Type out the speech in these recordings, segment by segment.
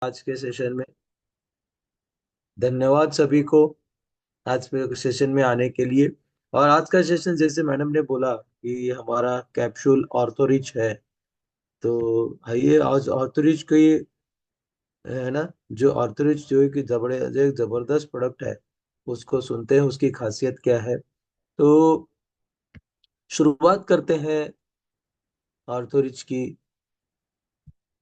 आज के सेशन में धन्यवाद सभी को आज के सेशन में आने के लिए। और आज का सेशन जैसे मैडम ने बोला कि हमारा कैप्सूल ऑर्थोरिच है। तो ये आज ऑर्थोरिच की है ना, जो ऑर्थोरिच जो है कि जो एक जबरदस्त प्रोडक्ट है, उसको सुनते हैं उसकी खासियत क्या है। तो शुरुआत करते हैं ऑर्थोरिच की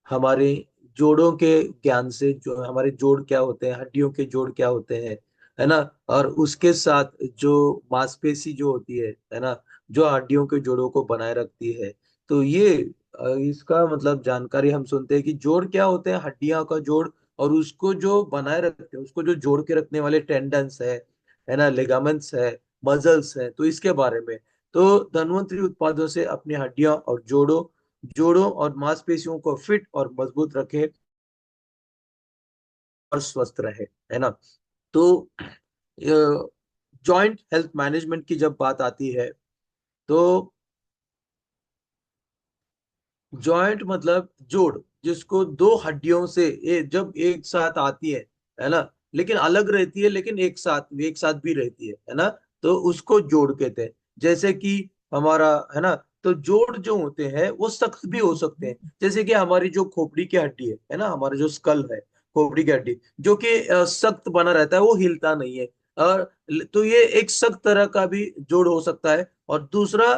हमारे जोड़ों के ज्ञान से। जो हमारे जोड़ क्या होते हैं, हड्डियों के जोड़ क्या होते हैं, है ना। और उसके साथ जो मांसपेशी जो होती है ना, जो हड्डियों के जोड़ों को बनाए रखती है। तो ये इसका मतलब जानकारी हम सुनते हैं कि जोड़ क्या होते हैं, हड्डियां का जोड़। और उसको जो बनाए रखते हैं, उसको जो जोड़ के रखने वाले टेंडन्स है ना, लिगामेंट्स है, मसल्स है, तो इसके बारे में। तो धन्वंतरी उत्पादों से अपनी हड्डियां और जोड़ों और मांसपेशियों को फिट और मजबूत रखे और स्वस्थ रहे, है ना। तो जॉइंट हेल्थ मैनेजमेंट की जब बात आती है, तो जॉइंट मतलब जोड़, जिसको दो हड्डियों से जब एक साथ आती है ना, लेकिन अलग रहती है, लेकिन एक साथ भी रहती है ना। तो उसको जोड़ कहते हैं। जैसे कि हमारा है ना, तो जोड़ जो होते हैं वो सख्त भी हो सकते हैं। जैसे कि हमारी जो खोपड़ी की हड्डी है ना, हमारा जो स्कल है, खोपड़ी की हड्डी, जो कि सख्त बना रहता है, वो हिलता नहीं है। और तो ये एक सख्त तरह का भी जोड़ हो सकता है। और दूसरा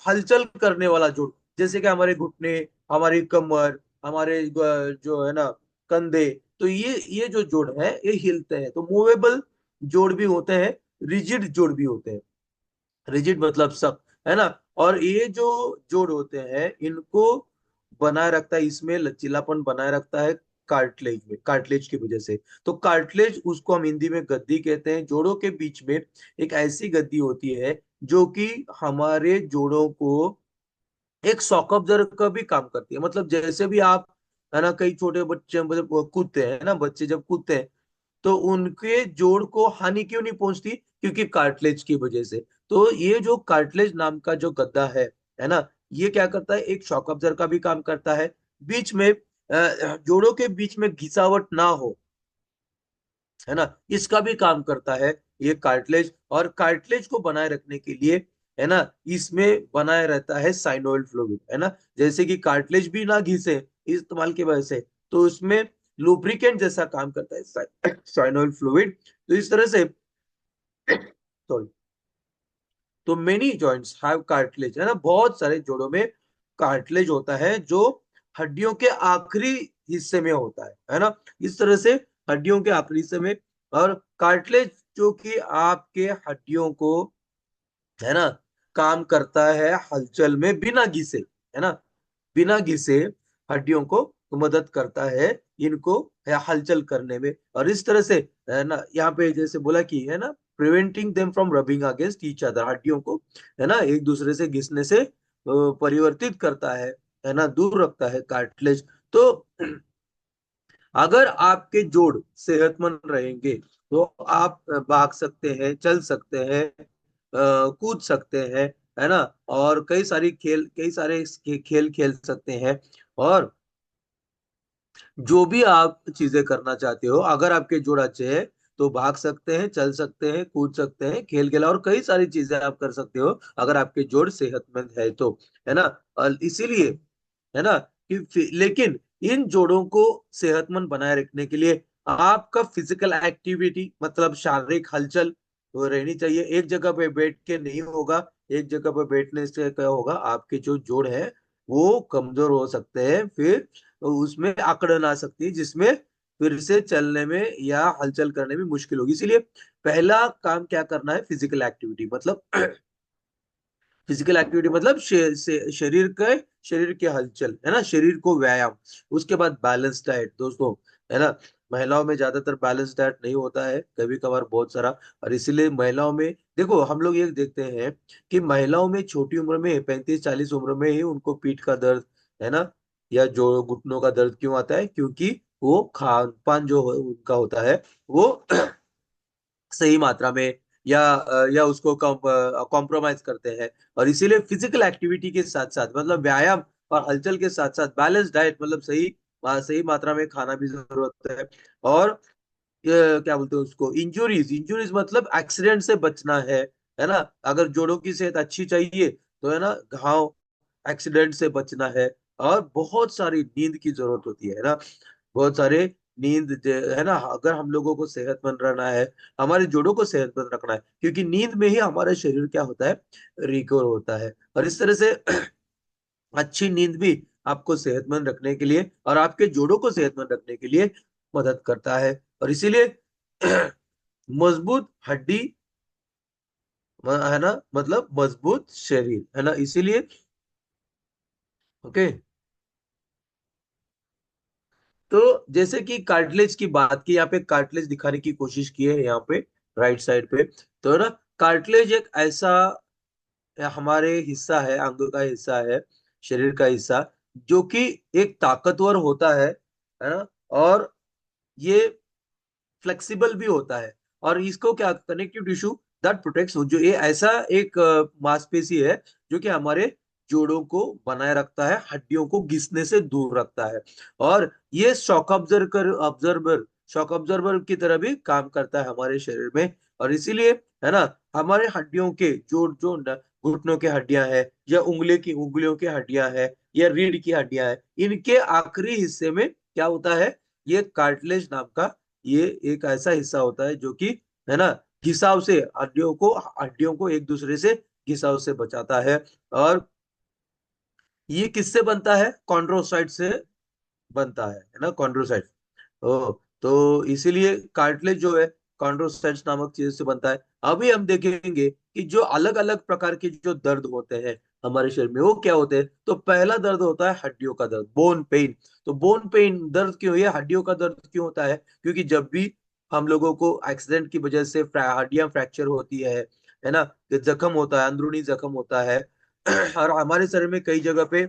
हलचल करने वाला जोड़, जैसे कि हमारे घुटने, हमारी कमर, हमारे जो है ना कंधे। तो ये जो जोड़ है ये हिलते हैं, तो मूवेबल जोड़ भी होते हैं, रिजिड जोड़ भी होते हैं। रिजिड मतलब सख्त, है ना। और ये जो जोड़ होते हैं, इनको बनाए रखता है, इसमें लचीलापन बनाए रखता है कार्टिलेज में, कार्टिलेज की वजह से। तो कार्टिलेज, उसको हम हिंदी में गद्दी कहते हैं। जोड़ों के बीच में एक ऐसी गद्दी होती है जो कि हमारे जोड़ों को एक शॉक अब्जर्वर का भी काम करती है। मतलब जैसे भी आप है ना, कई छोटे बच्चे मतलब वो कूदते हैं ना, बच्चे जब कूदते हैं, तो उनके जोड़ को हानि क्यों नहीं पहुंचती, क्योंकि कार्टिलेज की वजह से। तो ये जो कार्टिलेज नाम का जो गद्दा है ना, ये क्या करता है, एक शॉक अब्जर्वर का भी काम करता है। बीच में जोड़ों के बीच में घिसावट ना हो, है ना, इसका भी काम करता है ये कार्टिलेज। और कार्टिलेज को बनाए रखने के लिए, है ना, इसमें बनाए रहता है साइनोइड फ्लूइड, है ना। जैसे कि कार्टिलेज भी ना घिसे इस्तेमाल की वजह से, तो उसमें लुब्रिकेंट जैसा काम करता है साइनोइड फ्लूइड। तो इस तरह से सॉरी, तो मेनी जॉइंट्स हैव कार्टिलेज, है ना, बहुत सारे जोड़ों में कार्टिलेज होता है, जो हड्डियों के आखिरी हिस्से में होता है ना। इस तरह से हड्डियों के आखिरी हिस्से में। और कार्टिलेज जो कि आपके हड्डियों को, है ना, काम करता है हलचल में बिना घिसे, है ना, बिना घिसे हड्डियों को मदद करता है इनको हलचल करने में। और इस तरह से, है ना, यहाँ पे जैसे बोला कि है ना, preventing them from rubbing against each other, हड्डियों को, है ना, एक दूसरे से घिसने से परिवर्तित करता है ना, दूर रखता है कार्टिलेज। तो अगर आपके जोड़ सेहतमंद रहेंगे, तो आप भाग सकते हैं, चल सकते हैं, कूद सकते हैं, है ना। और कई सारे खेल खेल सकते हैं। और जो भी आप चीजें करना चाहते हो, अगर आपके जोड़ अच्छे हैं, तो भाग सकते हैं, चल सकते हैं, कूद सकते हैं, खेल खेला, और कई सारी चीजें आप कर सकते हो, अगर आपके जोड़ सेहतमंद है तो, है ना। और इसीलिए, है ना, कि लेकिन इन जोड़ों को सेहतमंद बनाए रखने के लिए आपका फिजिकल एक्टिविटी, मतलब शारीरिक हलचल वो रहनी चाहिए। एक जगह पे बैठ के नहीं होगा। एक जगह पे बैठने से क्या होगा, आपके जो जोड़ है वो कमजोर हो सकते हैं, फिर उसमें अकड़न आ सकती है, जिसमें फिर से चलने में या हलचल करने में मुश्किल होगी। इसीलिए पहला काम क्या करना है, फिजिकल एक्टिविटी मतलब फिजिकल एक्टिविटी मतलब शरीर के हलचल, है ना, शरीर को व्यायाम। उसके बाद बैलेंस डाइट दोस्तों, है ना। महिलाओं में ज्यादातर बैलेंस डाइट नहीं होता है, कभी कभार बहुत सारा। और इसीलिए महिलाओं में देखो, हम लोग ये देखते हैं कि महिलाओं में छोटी उम्र में 35-40 उम्र में ही उनको पीठ का दर्द, है ना, या जो घुटनों का दर्द क्यों आता है, क्योंकि वो खान पान जो उनका होता है, वो सही मात्रा में या उसको कॉम्प्रोमाइज करते हैं। और इसीलिए फिजिकल एक्टिविटी के साथ साथ, मतलब व्यायाम और हलचल के साथ साथ बैलेंस डाइट, मतलब सही सही मात्रा में खाना भी जरूरत है। और क्या बोलते हैं उसको, इंजुरीज, इंजुरीज मतलब एक्सीडेंट से बचना है ना। अगर जोड़ों की सेहत अच्छी चाहिए तो है ना, घाव, एक्सीडेंट से बचना है। और बहुत सारी नींद की जरूरत होती है ना, बहुत सारे नींद है ना। अगर हम लोगों को सेहतमंद रहना है, हमारे जोड़ों को सेहतमंद रखना है, क्योंकि नींद में ही हमारा शरीर क्या होता है, रिकवर होता है। और इस तरह से अच्छी नींद भी आपको सेहतमंद रखने के लिए और आपके जोड़ों को सेहतमंद रखने के लिए मदद करता है। और इसीलिए मजबूत हड्डी है ना, मतलब मजबूत शरीर है ना, इसीलिए। ओके। तो जैसे कि कार्टिलेज की बात की, यहाँ पे कार्टिलेज दिखाने की कोशिश की है यहाँ पे, राइट साइड पे। तो ना, कार्टिलेज एक ऐसा हमारे हिस्सा है, अंग का हिस्सा है, शरीर का हिस्सा, जो कि एक ताकतवर होता है ना। और ये फ्लेक्सिबल भी होता है। और इसको क्या, कनेक्टिव टिश्यू दैट प्रोटेक्ट्स, जो ये ऐसा एक मांसपेशी है जो कि हमारे जोड़ों को बनाए रखता है, हड्डियों को घिसने से दूर रखता है। और ये शॉक ऑब्जर्वर की तरह भी काम करता है हमारे शरीर में। और इसीलिए है ना, हमारे हड्डियों के जो जो घुटनों की हड्डियां हैं, या उंगलियों की हड्डियां हैं, या रीढ़ की हड्डियां हैं, इनके आखिरी हिस्से में क्या होता है, ये कार्टिलेज नाम का, ये एक ऐसा हिस्सा होता है जो कि है ना, घिसाव से हड्डियों को एक दूसरे से घिसाव से बचाता है। और ये किससे बनता है, कॉन्ड्रोसाइट से बनता है ना, कॉन्ड्रोसाइट। ओ, तो इसीलिए कार्टिलेज जो है कॉन्ड्रोसाइट्स नामक चीज से बनता है। अभी हम देखेंगे कि जो अलग अलग प्रकार के जो दर्द होते हैं हमारे शरीर में, वो क्या होते हैं। तो पहला दर्द होता है हड्डियों का दर्द, बोन पेन। तो बोन पेन दर्द क्यों है, हड्डियों का दर्द क्यों होता है, क्योंकि जब भी हम लोगों को एक्सीडेंट की वजह से हड्डियां फ्रैक्चर होती है ना, कि जख्म होता है, अंदरूनी जख्म होता है। और हमारे शरीर में कई जगह पे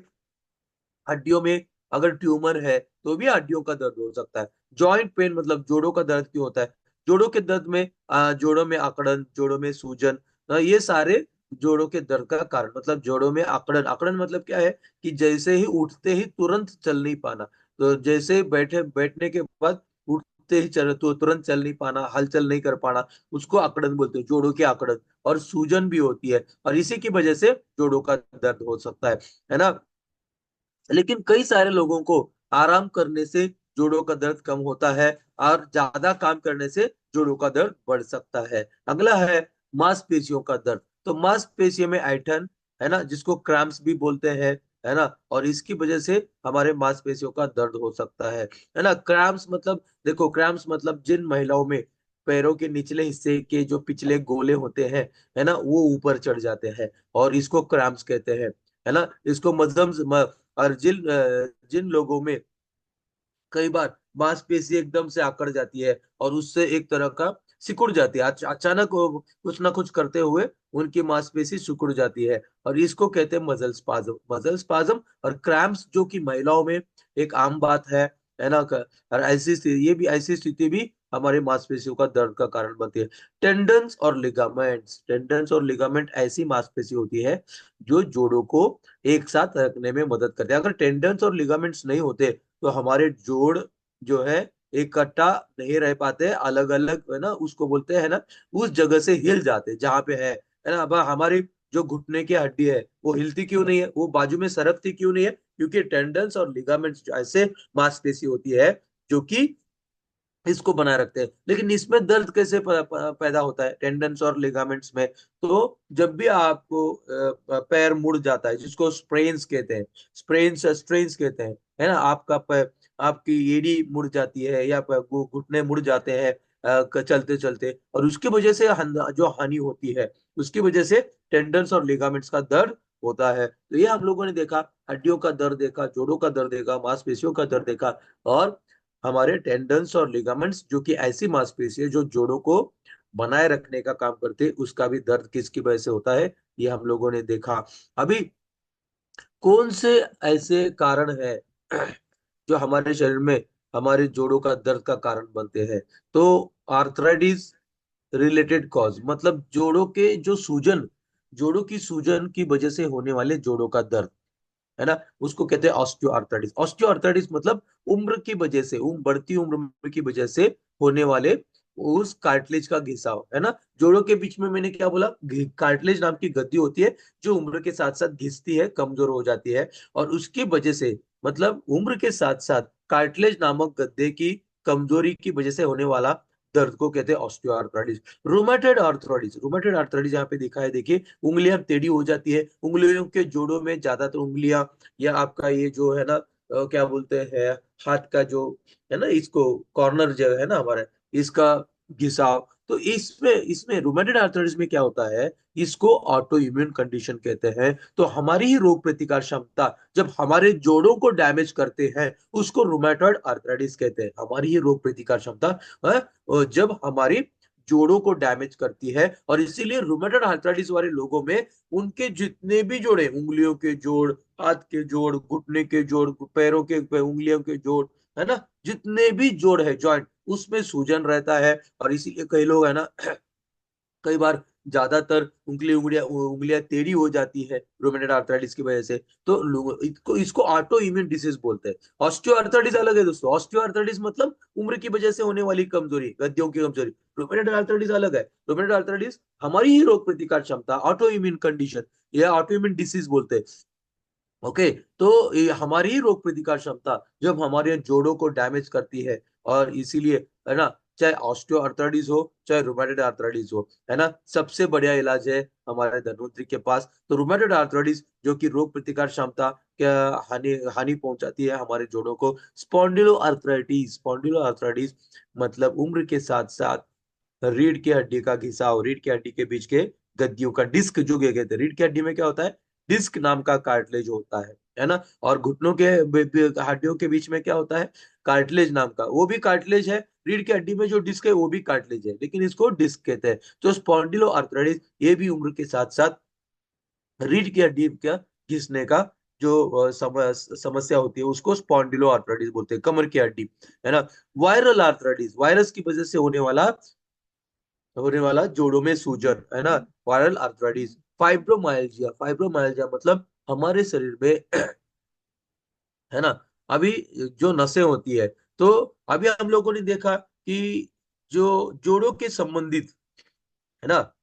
हड्डियों में अगर ट्यूमर है तो भी हड्डियों का दर्द हो सकता है। जॉइंट पेन मतलब जोड़ों का दर्द क्यों होता है, जोड़ों के दर्द में जोड़ों में अकड़न, जोड़ों में सूजन, ये सारे जोड़ों के दर्द का कारण, मतलब जोड़ों में अकड़न, अकड़न मतलब क्या है, कि जैसे ही उठते ही तुरंत चल नहीं पाना। तो जैसे ही बैठने के बाद उठते ही चल, तो तुरंत चल नहीं पाना, हलचल नहीं कर पाना, उसको अकड़न बोलते हैं, जोड़ों की अकड़न। और सूजन भी होती है, और इसी की वजह से जोड़ों का दर्द हो सकता है ना। लेकिन कई सारे लोगों को आराम करने से जोड़ों का दर्द कम होता है, और ज्यादा काम करने से जोड़ों का दर्द बढ़ सकता है। अगला है मांसपेशियों का दर्द। तो मांसपेशियों में ऐंठन, है ना, जिसको क्रैम्प्स भी बोलते हैं, है ना। और इसकी वजह से हमारे मांसपेशियों का दर्द हो सकता है ना। क्रैम्प्स मतलब, देखो, क्रैम्प्स मतलब जिन महिलाओं में पैरों के निचले हिस्से के जो पिछले गोले होते हैं, है ना, वो ऊपर चढ़ जाते हैं, और इसको क्रैम्प्स कहते हैं, है ना। इसको और जिन लोगों में कई बार मांसपेशी एकदम से आकर जाती है और उससे एक तरह का सिकुड़ जाती है, अचानक वो कुछ ना कुछ करते हुए उनकी मांसपेशी सिकुड़ जाती है, और इसको कहते हैं मसल स्पाज्म, मसल स्पाज्म। और क्रैम्प्स जो कि महिलाओं में एक आम बात है ना। और ये भी ऐसी स्थिति भी हमारे मांसपेशियों का दर्द का कारण बनती है। टेंडन्स और लिगामेंट ऐसी मांसपेशी होती है जो जोड़ों को एक साथ रखने में मदद करते हैं। अगर टेंडन्स और लिगामेंट्स नहीं होते तो हमारे जोड़ जो है इकट्ठा नहीं रह पाते, अलग अलग, है ना, उसको बोलते हैं ना, उस जगह से हिल जाते जहां पे है ना। अब हमारी जो घुटने की हड्डी है वो हिलती क्यों नहीं है, वो बाजू में सरकती क्यों नहीं है, क्योंकि टेंडन्स और लिगामेंट्स ऐसे मांसपेशी होती है जो कि इसको बनाए रखते हैं। लेकिन इसमें दर्द कैसे पैदा होता है, टेंडन्स और लिगामेंट्स में। तो जब भी आपको पैर मुड़ जाता है, जिसको स्प्रेन्स कहते हैं, स्ट्रेन्स कहते हैं, है ना, आपका पैर, आपकी एड़ी मुड़ जाती है, या घुटने मुड़ जाते हैं चलते चलते, और उसकी वजह से जो हानि होती है, उसकी वजह से टेंडन्स और लिगामेंट्स का दर्द होता है। तो ये हम लोगों ने देखा, हड्डियों का दर्द देखा, जोड़ों का दर्द देखा, मांसपेशियों का दर्द देखा। और हमारे टेंडन्स और लिगामेंट्स जो कि ऐसी मांसपेशी है जो जोड़ों को बनाए रखने का काम करते हैं, उसका भी दर्द किसकी वजह से होता है, ये हम लोगों ने देखा। अभी कौन से ऐसे कारण है जो हमारे शरीर में हमारे जोड़ों का दर्द का कारण बनते हैं। तो आर्थराइटिस रिलेटेड कॉज मतलब जोड़ों की सूजन की वजह से होने वाले जोड़ों का दर्द, है ना, उसको कहते हैं ऑस्टियोआर्थराइटिस। ऑस्टियोआर्थराइटिस मतलब उम्र की वजह से, बढ़ती उम्र की वजह से होने वाले उस कार्टिलेज का घिसाव, है ना। जोड़ों के बीच में मैंने क्या बोला, कार्टिलेज नाम की गद्दी होती है जो उम्र के साथ साथ घिसती है, कमजोर हो जाती है, और उसकी वजह से, मतलब उम्र के साथ साथ कार्टिलेज नामक गद्दे की कमजोरी की वजह से होने वाला दर्द को कहते हैं osteoarthritis. Rheumatoid arthritis, rheumatoid arthritis यहाँ पे दिखा है, देखिए उंगलियां टेढ़ी हो जाती है, उंगलियों के जोड़ों में ज्यादातर उंगलियां, या आपका ये जो है ना क्या बोलते हैं, हाथ का जो है ना, इसको कॉर्नर जो है ना हमारे, इसका घिसाव। तो इसमें इसमें रूमेटॉइड आर्थराइटिस में क्या होता है, इसको ऑटो इम्यून कंडीशन कहते हैं। तो हमारी ही रोग प्रतिकार क्षमता जब हमारे जोड़ों को डैमेज करते हैं, उसको रूमेटॉइड आर्थराइटिस कहते हैं। हमारी ही रोग प्रतिकार क्षमता जब हमारी जोड़ों को डैमेज करती है, और इसीलिए रूमेटॉइड आर्थराइटिस वाले लोगों में उनके जितने भी जोड़े, उंगलियों के जोड़, हाथ के जोड़, घुटने के जोड़, पैरों के उंगलियों के जोड़, है ना, जितने भी जोड़ है जॉइंट, उसमें सूजन रहता है। और इसीलिए कई लोग है ना कई बार ज्यादातर उंगलियां उंगलियां टेढ़ी हो जाती है रोमेटॉइड आर्थराइटिस की वजह से। तो इसको इसको ऑटो इम्यून डिसीज बोलते हैं। ऑस्टियो आर्थराइटिस अलग है दोस्तों, ऑस्टियो आर्थराइटिस मतलब उम्र की वजह से होने वाली कमजोरी, गद्दियों की कमजोरी। रोमेटॉइड आर्थराइटिस अलग है। रोमेटॉइड आर्थराइटिस हमारी ही रोग प्रतिकार क्षमता, ऑटो इम्यून कंडीशन या ऑटो इम्यून डिसीज बोलते हैं। ओके। तो ये हमारी ही रोग प्रतिकार क्षमता जब हमारे जोड़ों को डैमेज करती है, और इसीलिए है ना, चाहे ऑस्टियो आर्थराइटिस हो चाहे रुमेटॉइड आर्थराइटिस हो, है ना, सबसे बढ़िया इलाज है हमारे धन्वंतरी के पास। तो रुमेटॉइड आर्थराइटिस जो कि रोग प्रतिकार क्षमता क्या हानि हानि पहुंचाती है हमारे जोड़ों को, स्पॉन्डिलो आर्थराइटिस, स्पॉन्डिलो आर्थराइटिस मतलब उम्र के साथ साथ रीढ़ की हड्डी का घिसाव, रीढ़ की हड्डी के बीच के गद्दियों का डिस्क जो कहते हैं। रीढ़ की हड्डी में क्या होता है, डिस्क नाम का कार्टिलेज होता है ना। और घुटनों के हड्डियों के बीच में क्या होता है, कार्टिलेज नाम का, वो भी कार्टिलेज है। रीढ़ की हड्डी में जो डिस्क है वो भी कार्टिलेज है, लेकिन इसको डिस्क कहते हैं। तो स्पॉन्डिलो आर्थराइटिस ये भी उम्र के साथ साथ रीढ़ की हड्डी का घिसने का जो समस्या होती है, उसको स्पॉन्डिलो आर्थराइटिस बोलते हैं, कमर की हड्डी, है ना। वायरल आर्थराइटिस, वायरस की वजह से होने वाला जोड़ों में सूजन, है ना, वायरल आर्थराइटिस। फाइब्रोमाइल्जिया, फाइब्रोमाइल्जिया मतलब हमारे शरीर में है ना, अभी जो नसें होती है, तो अभी हम लोगों ने देखा कि जो जोड़ों के संबंधित, है ना,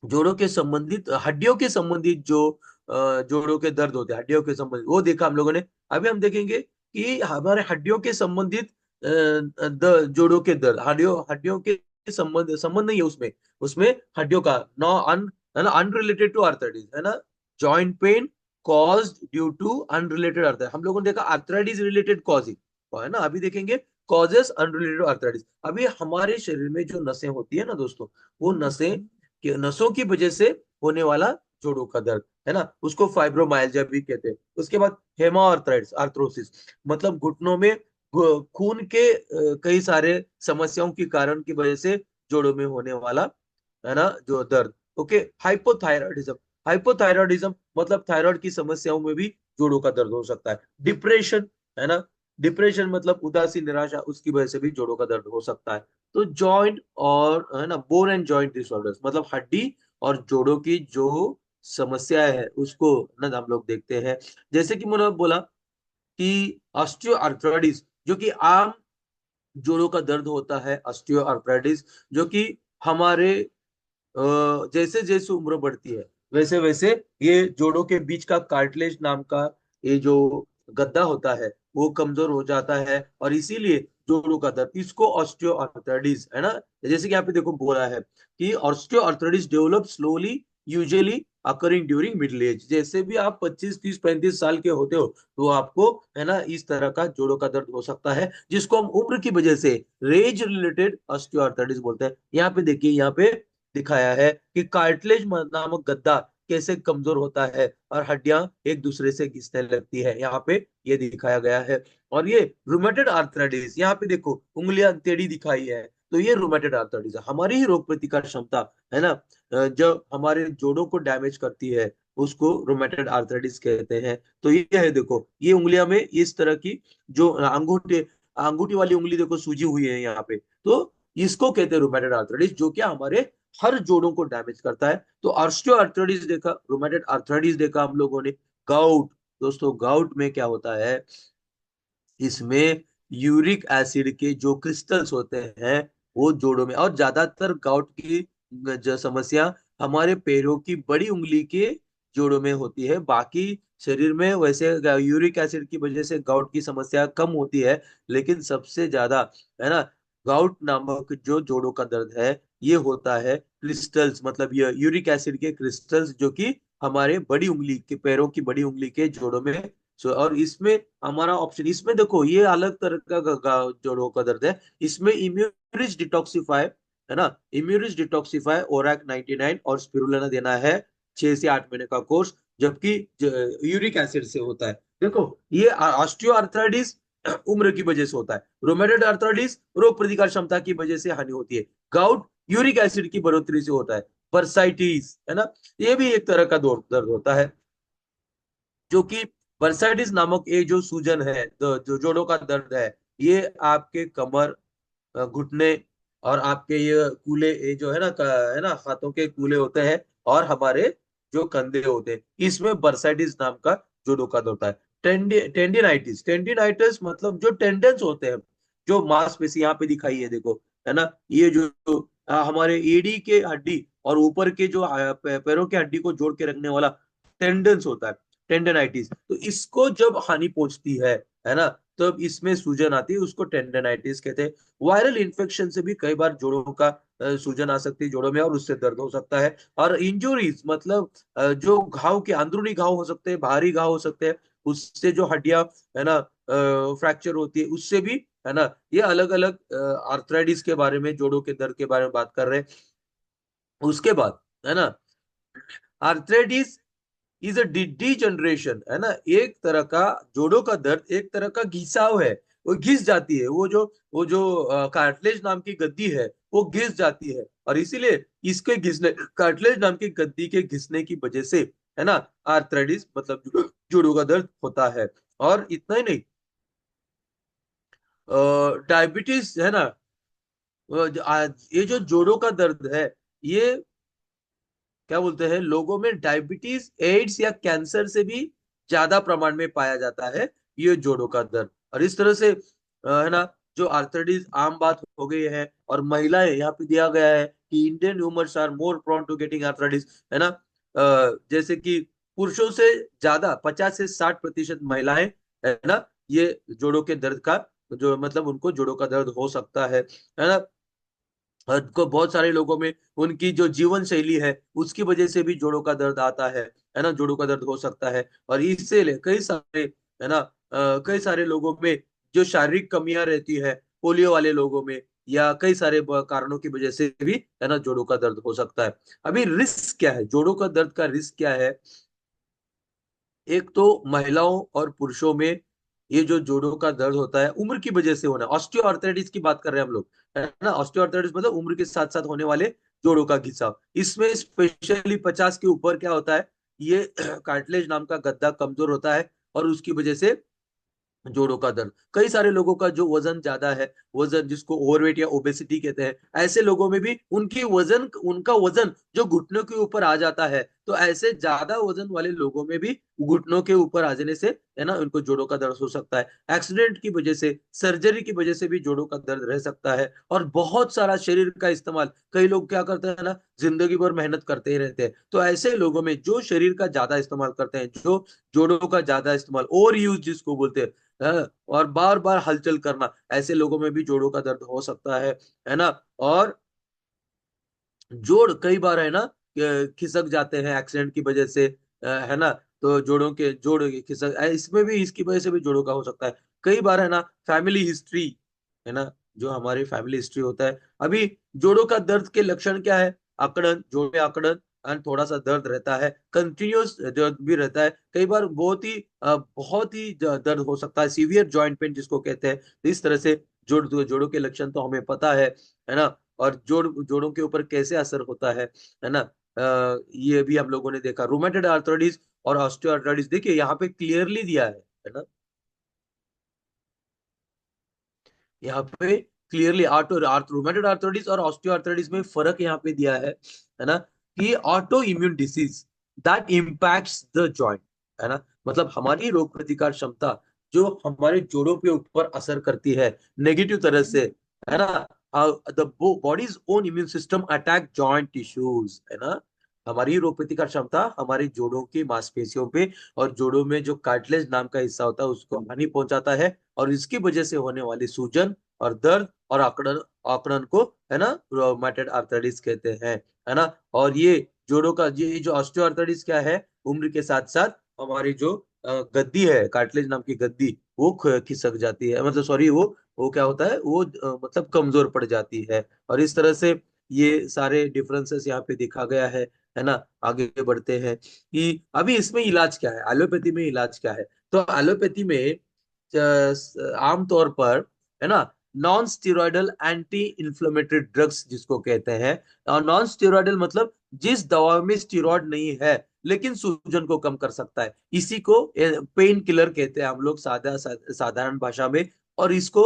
जोड़ों के संबंधित, हड्डियों के संबंधित जो जोड़ों के दर्द होते हैं, हड्डियों के संबंधित, वो देखा हम लोगों ने। अभी हम देखेंगे कि हमारे हड्डियों के संबंधित जोड़ों के दर्द, हड्डियों हड्डियों के संबंध संबंध नहीं है उसमें, उसमें हड्डियों का नो अन, है ना, अनरिलेटेड टू आर्थराइटिस, है ना, joint pain caused due to unrelated arthritis. हम लोगों ने देखा आर्थराइटिस रिलेटेड कॉजिंग, है ना, अभी देखेंगे कॉजेस अनरिलेटेड आर्थराइटिस। अभी हमारे शरीर में जो नसें होती है ना दोस्तों, वो नसें कि नसों की वजह से होने वाला जोड़ों का दर्द, है ना, उसको फाइब्रोमाइल्जिया भी कहते हैं। उसके बाद हेमाआर्थराइटिस, आर्थरोसिस मतलब घुटनों में खून के कई सारे समस्याओं के कारण की वजह से जोड़ों में होने वाला, है ना, जो दर्द। ओके। हाइपोथायरॉयडिज्म, हाइपोथायरॉयडिज्म मतलब थायराइड की समस्याओं में भी जोड़ों का दर्द हो सकता है। डिप्रेशन, है ना, डिप्रेशन मतलब उदासी निराशा, उसकी वजह से भी जोड़ों का दर्द हो सकता है। तो जॉइंट और, है ना, बोन एंड जॉइंट डिसऑर्डर्स मतलब हड्डी और जोड़ों की जो समस्या है उसको ना हम लोग देखते हैं। जैसे कि मैंने बोला कि ऑस्टियोआर्थराइटिस जो कि आम जोड़ों का दर्द होता है, ऑस्टियोआर्थराइटिस जो कि हमारे जैसे जैसे उम्र बढ़ती है वैसे वैसे ये जोड़ों के बीच का कार्टिलेज नाम का ये जो गद्दा होता है वो कमजोर हो जाता है, और इसीलिए जोड़ों का दर्द, इसको ऑस्टियोआर्थराइटिस, है ना। जैसे कि यहाँ पे देखो बोला है कि osteoarthritis develop slowly, usually occurring during middle age. जैसे भी आप 25 30 35 साल के होते हो तो आपको, है ना, इस तरह का जोड़ों का दर्द हो सकता है, जिसको हम उम्र की वजह से रेज रिलेटेड ऑस्टियोआर्थराइटिस बोलते हैं। यहाँ पे देखिए, यहाँ पे दिखाया है कि कार्टिलेज नामक गद्दा कैसे कमजोर होता है और हड्डियां एक दूसरे से घिसने लगती है, यहाँ पे ये दिखाया गया है। और ये रूमेटेड आर्थराइटिस, यहाँ पे देखो उंगलियां टेढ़ी दिखाई है, तो ये रूमेटेड आर्थराइटिस है। हमारी ही रोग प्रतिकार क्षमता, है ना, जो हमारे जोड़ों को डैमेज करती है उसको रूमेटेड आर्थराइटिस कहते हैं। तो ये है, देखो ये उंगलियां में इस तरह की जो अंगूठे अंगूठी वाली उंगली देखो सूजी हुई है यहाँ पे, तो इसको कहते हैं रूमेटेड आर्थराइटिस, जो क्या हमारे हर जोड़ों को डैमेज करता है। तो ऑस्टियोआर्थराइटिस देखा, रूमेटॉइड आर्थराइटिस देखा हम लोगों ने, गाउट, दोस्तों गाउट में क्या होता है, इसमें यूरिक एसिड के जो क्रिस्टल्स होते हैं वो जोड़ों में, और ज्यादातर गाउट की जो समस्या हमारे पैरों की बड़ी उंगली के जोड़ों में होती है। बाकी शरीर में वैसे यूरिक एसिड की वजह से गाउट की समस्या कम होती है, लेकिन सबसे ज्यादा, है ना, गाउट नामक जो जोड़ों का दर्द है ये होता है क्रिस्टल्स, मतलब ये यूरिक एसिड के क्रिस्टल्स जो कि हमारे बड़ी उंगली के, पैरों की बड़ी उंगली के जोड़ों में। और इसमें हमारा ऑप्शन, इसमें देखो ये अलग तरह का जोड़ों का दर्द है। इसमें इम्यूरिज डिटॉक्सिफाई, है ना, इम्यूरिज डिटॉक्सिफाई ओरैक 99 और स्पिरुलिना देना है 6 से 8 महीने का कोर्स। जबकि यूरिक एसिड से होता है, देखो ये ऑस्टियो आर्थराइटिस उम्र की वजह से होता है, रोमेटॉइड आर्थराइटिस रोग प्रतिकार क्षमता की वजह से हानि होती है, गाउट यूरिक एसिड की बढ़ोतरी से होता है, बर्साइटिस, है ना, ये भी एक तरह का दर्द होता है, जो कि बर्साइटिस नामक ये जो सूजन है, जो जोड़ों का दर्द है, ये आपके कमर, घुटने, और आपके ये कूले, ये जो है ना है ना, हाथों के कूले होते हैं, और हमारे जो कंधे होते हैं, इसमें बर्साइटिस नाम का जोड़ों का दर्द होता है। टेंडिनाइटिस, टेंडिनाइटिस मतलब जो टेंडेंस होते हैं, जो मांसपेशी यहाँ पे दिखाई है देखो, है ना, ये जो हमारे एड़ी के हड्डी और ऊपर के जो पैरों के हड्डी को जोड़ के रखने वाला टेंडेंस होता है, टेंडेनाइटिस, तो इसको जब हानि पहुंचती है ना, तब इसमें सूजन आती है, उसको टेंडेनाइटिस कहते हैं। वायरल इन्फेक्शन से भी कई बार जोड़ों का सूजन आ सकती है जोड़ों में, और उससे दर्द हो सकता है। और इंजुरीज मतलब जो घाव के अंदरूनी घाव हो सकते हैं, बाहरी घाव हो सकते हैं, उससे जो हड्डियां, है ना, फ्रैक्चर होती है, उससे भी, है ना, ये अलग अलग आर्थराइटिस के बारे में, जोड़ों के दर्द के बारे में बात कर रहे हैं। उसके बाद, है ना, आर्थराइटिस इज अ डिजनरेशन, है ना, एक तरह का जोड़ों का दर्द एक तरह का घिसाव है, वो घिस जाती है, वो जो कार्टिलेज नाम की गद्दी है वो घिस जाती है, और इसीलिए इसके घिसने, कार्टिलेज नाम की गद्दी के घिसने की वजह से, है ना, आर्थराइटिस मतलब जोड़ों का दर्द होता है। और इतना ही नहीं, डायबिटीज, है ना, ये जो जोड़ों का दर्द है, ये क्या बोलते हैं, लोगों में डायबिटीज, एड्स या कैंसर से भी ज्यादा प्रमाण में पाया जाता है ये जोड़ों का दर्द। और इस तरह से है ना, जो आर्थराइटिस आम बात हो गई है, और महिलाएं, यहाँ पे दिया गया है कि Indian humans are more prone to getting arthritis, है ना, जैसे कि पुरुषों से ज्यादा 50 से 60% महिलाएं, है ना, ये जोड़ों के दर्द का, जो मतलब उनको जोड़ों का दर्द हो सकता है ना। को बहुत सारे लोगों में उनकी जो जीवन शैली है उसकी वजह से भी जोड़ों का दर्द आता है ना, जोड़ों का दर्द हो सकता है। और इससे कई सारे, है ना, कई सारे लोगों में जो शारीरिक कमियां रहती है, पोलियो वाले लोगों में, या कई सारे कारणों की वजह से भी, है ना, जोड़ों का दर्द हो सकता है। अभी रिस्क क्या है, जोड़ों का दर्द का रिस्क क्या है? एक तो महिलाओं और पुरुषों में ये जो जोड़ों का दर्द होता है उम्र की वजह से होना, ऑस्टियोआर्थराइटिस की बात कर रहे हैं हम लोग, है ना, ऑस्टियोआर्थराइटिस मतलब उम्र के साथ साथ होने वाले जोड़ों का घिसाव। इसमें स्पेशली 50 के ऊपर क्या होता है, ये कार्टिलेज नाम का गद्दा कमजोर होता है, और उसकी वजह से जोड़ों का दर्द। कई सारे लोगों का जो वजन ज्यादा है, वजन जिसको ओवरवेट या ओबेसिटी कहते हैं, ऐसे लोगों में भी उनका वजन जो घुटनों के ऊपर आ जाता है, तो ऐसे ज्यादा वजन वाले लोगों में भी घुटनों के ऊपर आ जाने से, है ना, उनको जोड़ों का दर्द हो सकता है। एक्सीडेंट की वजह से, सर्जरी की वजह से भी जोड़ों का दर्द रह सकता है। और बहुत सारा शरीर का इस्तेमाल, कई लोग क्या करते हैं ना, जिंदगी भर मेहनत करते ही रहते हैं, तो ऐसे लोगों में जो शरीर का ज्यादा इस्तेमाल करते हैं, जो जोड़ों का ज्यादा इस्तेमाल, ओवर यूज जिसको बोलते हैं, और बार बार हलचल करना, ऐसे लोगों में भी जोड़ों का दर्द हो सकता है ना। और जोड़ कई बार, है ना, खिसक जाते हैं एक्सीडेंट की वजह से, है ना, तो जोड़ खिसक, इसमें भी, इसकी वजह से भी जोड़ों का हो सकता है। कई बार, है ना, फैमिली हिस्ट्री, है ना, जो हमारी फैमिली हिस्ट्री होता है। अभी जोड़ों का दर्द के लक्षण क्या है? अकड़न, जोड़ में अकड़न, एंड थोड़ा सा दर्द रहता है, कंटिन्यूअस दर्द भी रहता है, कई बार बहुत ही दर्द हो सकता है, सीवियर जॉइंट पेन जिसको कहते हैं। तो इस तरह से जोड़ों के लक्षण तो हमें पता है ना। और जोड़ों के ऊपर कैसे असर होता है ना, ये भी हम लोगों ने देखा, रूमेटॉइड आर्थराइटिस और ऑस्टियोआर्थराइटिस, देखिए यहाँ पे क्लियरली दिया है ना, यहाँ पे क्लियरली आर्टो रूमेटॉइड आर्थराइटिस और ऑस्टियोआर्थराइटिस में फर्क यहाँ पे दिया है ना, कि auto immune disease that impacts the joint, है ना। मतलब हमारी रोग प्रतिकार क्षमता जो हमारे जोड़ों के ऊपर असर करती है नेगेटिव तरह से, है ना। The bodies own immune system attack joint tissues, है ना। हमारी रोग प्रतिकार क्षमता हमारे जोड़ों की मांसपेशियों पे और जोड़ों में जो कार्टिलेज नाम का हिस्सा होता है उसको हानि पहुंचाता है, और इसकी वजह से होने वाली सूजन और दर्द और आकड़न आकड़न को, है ना, रोमेटॉइड आर्थराइटिस कहते हैं, है ना। और ये जोड़ों का ये जो ऑस्टियोआर्थराइटिस क्या है, उम्र के साथ साथ हमारी जो गद्दी है, कार्टिलेज नाम की गद्दी, वो खिसक जाती है, मतलब सॉरी, वो क्या होता है, वो मतलब कमजोर पड़ जाती है। और इस तरह से ये सारे डिफरेंसेस यहाँ पे देखा गया है ना। आगे बढ़ते हैं कि अभी इसमें इलाज क्या है, एलोपैथी में इलाज क्या है। तो एलोपैथी में आमतौर पर, है ना, non steroidal anti inflammatory drugs जिसको कहते हैं। और नॉन स्टेरॉयडल मतलब जिस दवा में स्टेरॉयड नहीं है लेकिन सूजन को कम कर सकता है, इसी को पेन किलर कहते हैं हम लोग साधारण भाषा में। और इसको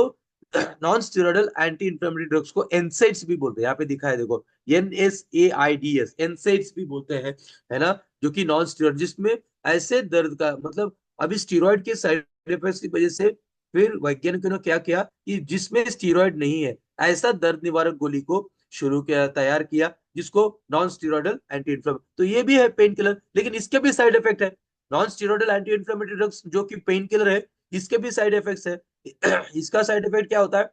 non steroidal anti inflammatory drugs को एनसेड्स भी बोलते हैं, यहाँ पे दिखा है देखो, NSAIDs, एनसेड्स भी बोलते हैं, है ना। जो कि नॉन स्टेरॉयड, जिसमें ऐसे दर्द का मतलब, अभी स्टेरॉयड के साइड इफेक्ट्स की वजह से फिर वैज्ञानिकों ने क्या किया कि जिसमें स्टेरॉयड नहीं है ऐसा दर्द निवारक गोली को शुरू किया, तैयार किया, जिसको नॉन स्टेरॉयडल एंटी इन्फ्लेमेटरी, तो ये भी है पेन किलर, लेकिन इसके भी साइड इफेक्ट है। Non steroidal anti inflammatory drugs जो कि पेन किलर है, इसके भी साइड इफेक्ट्स है। इसका साइड इफेक्ट क्या होता है,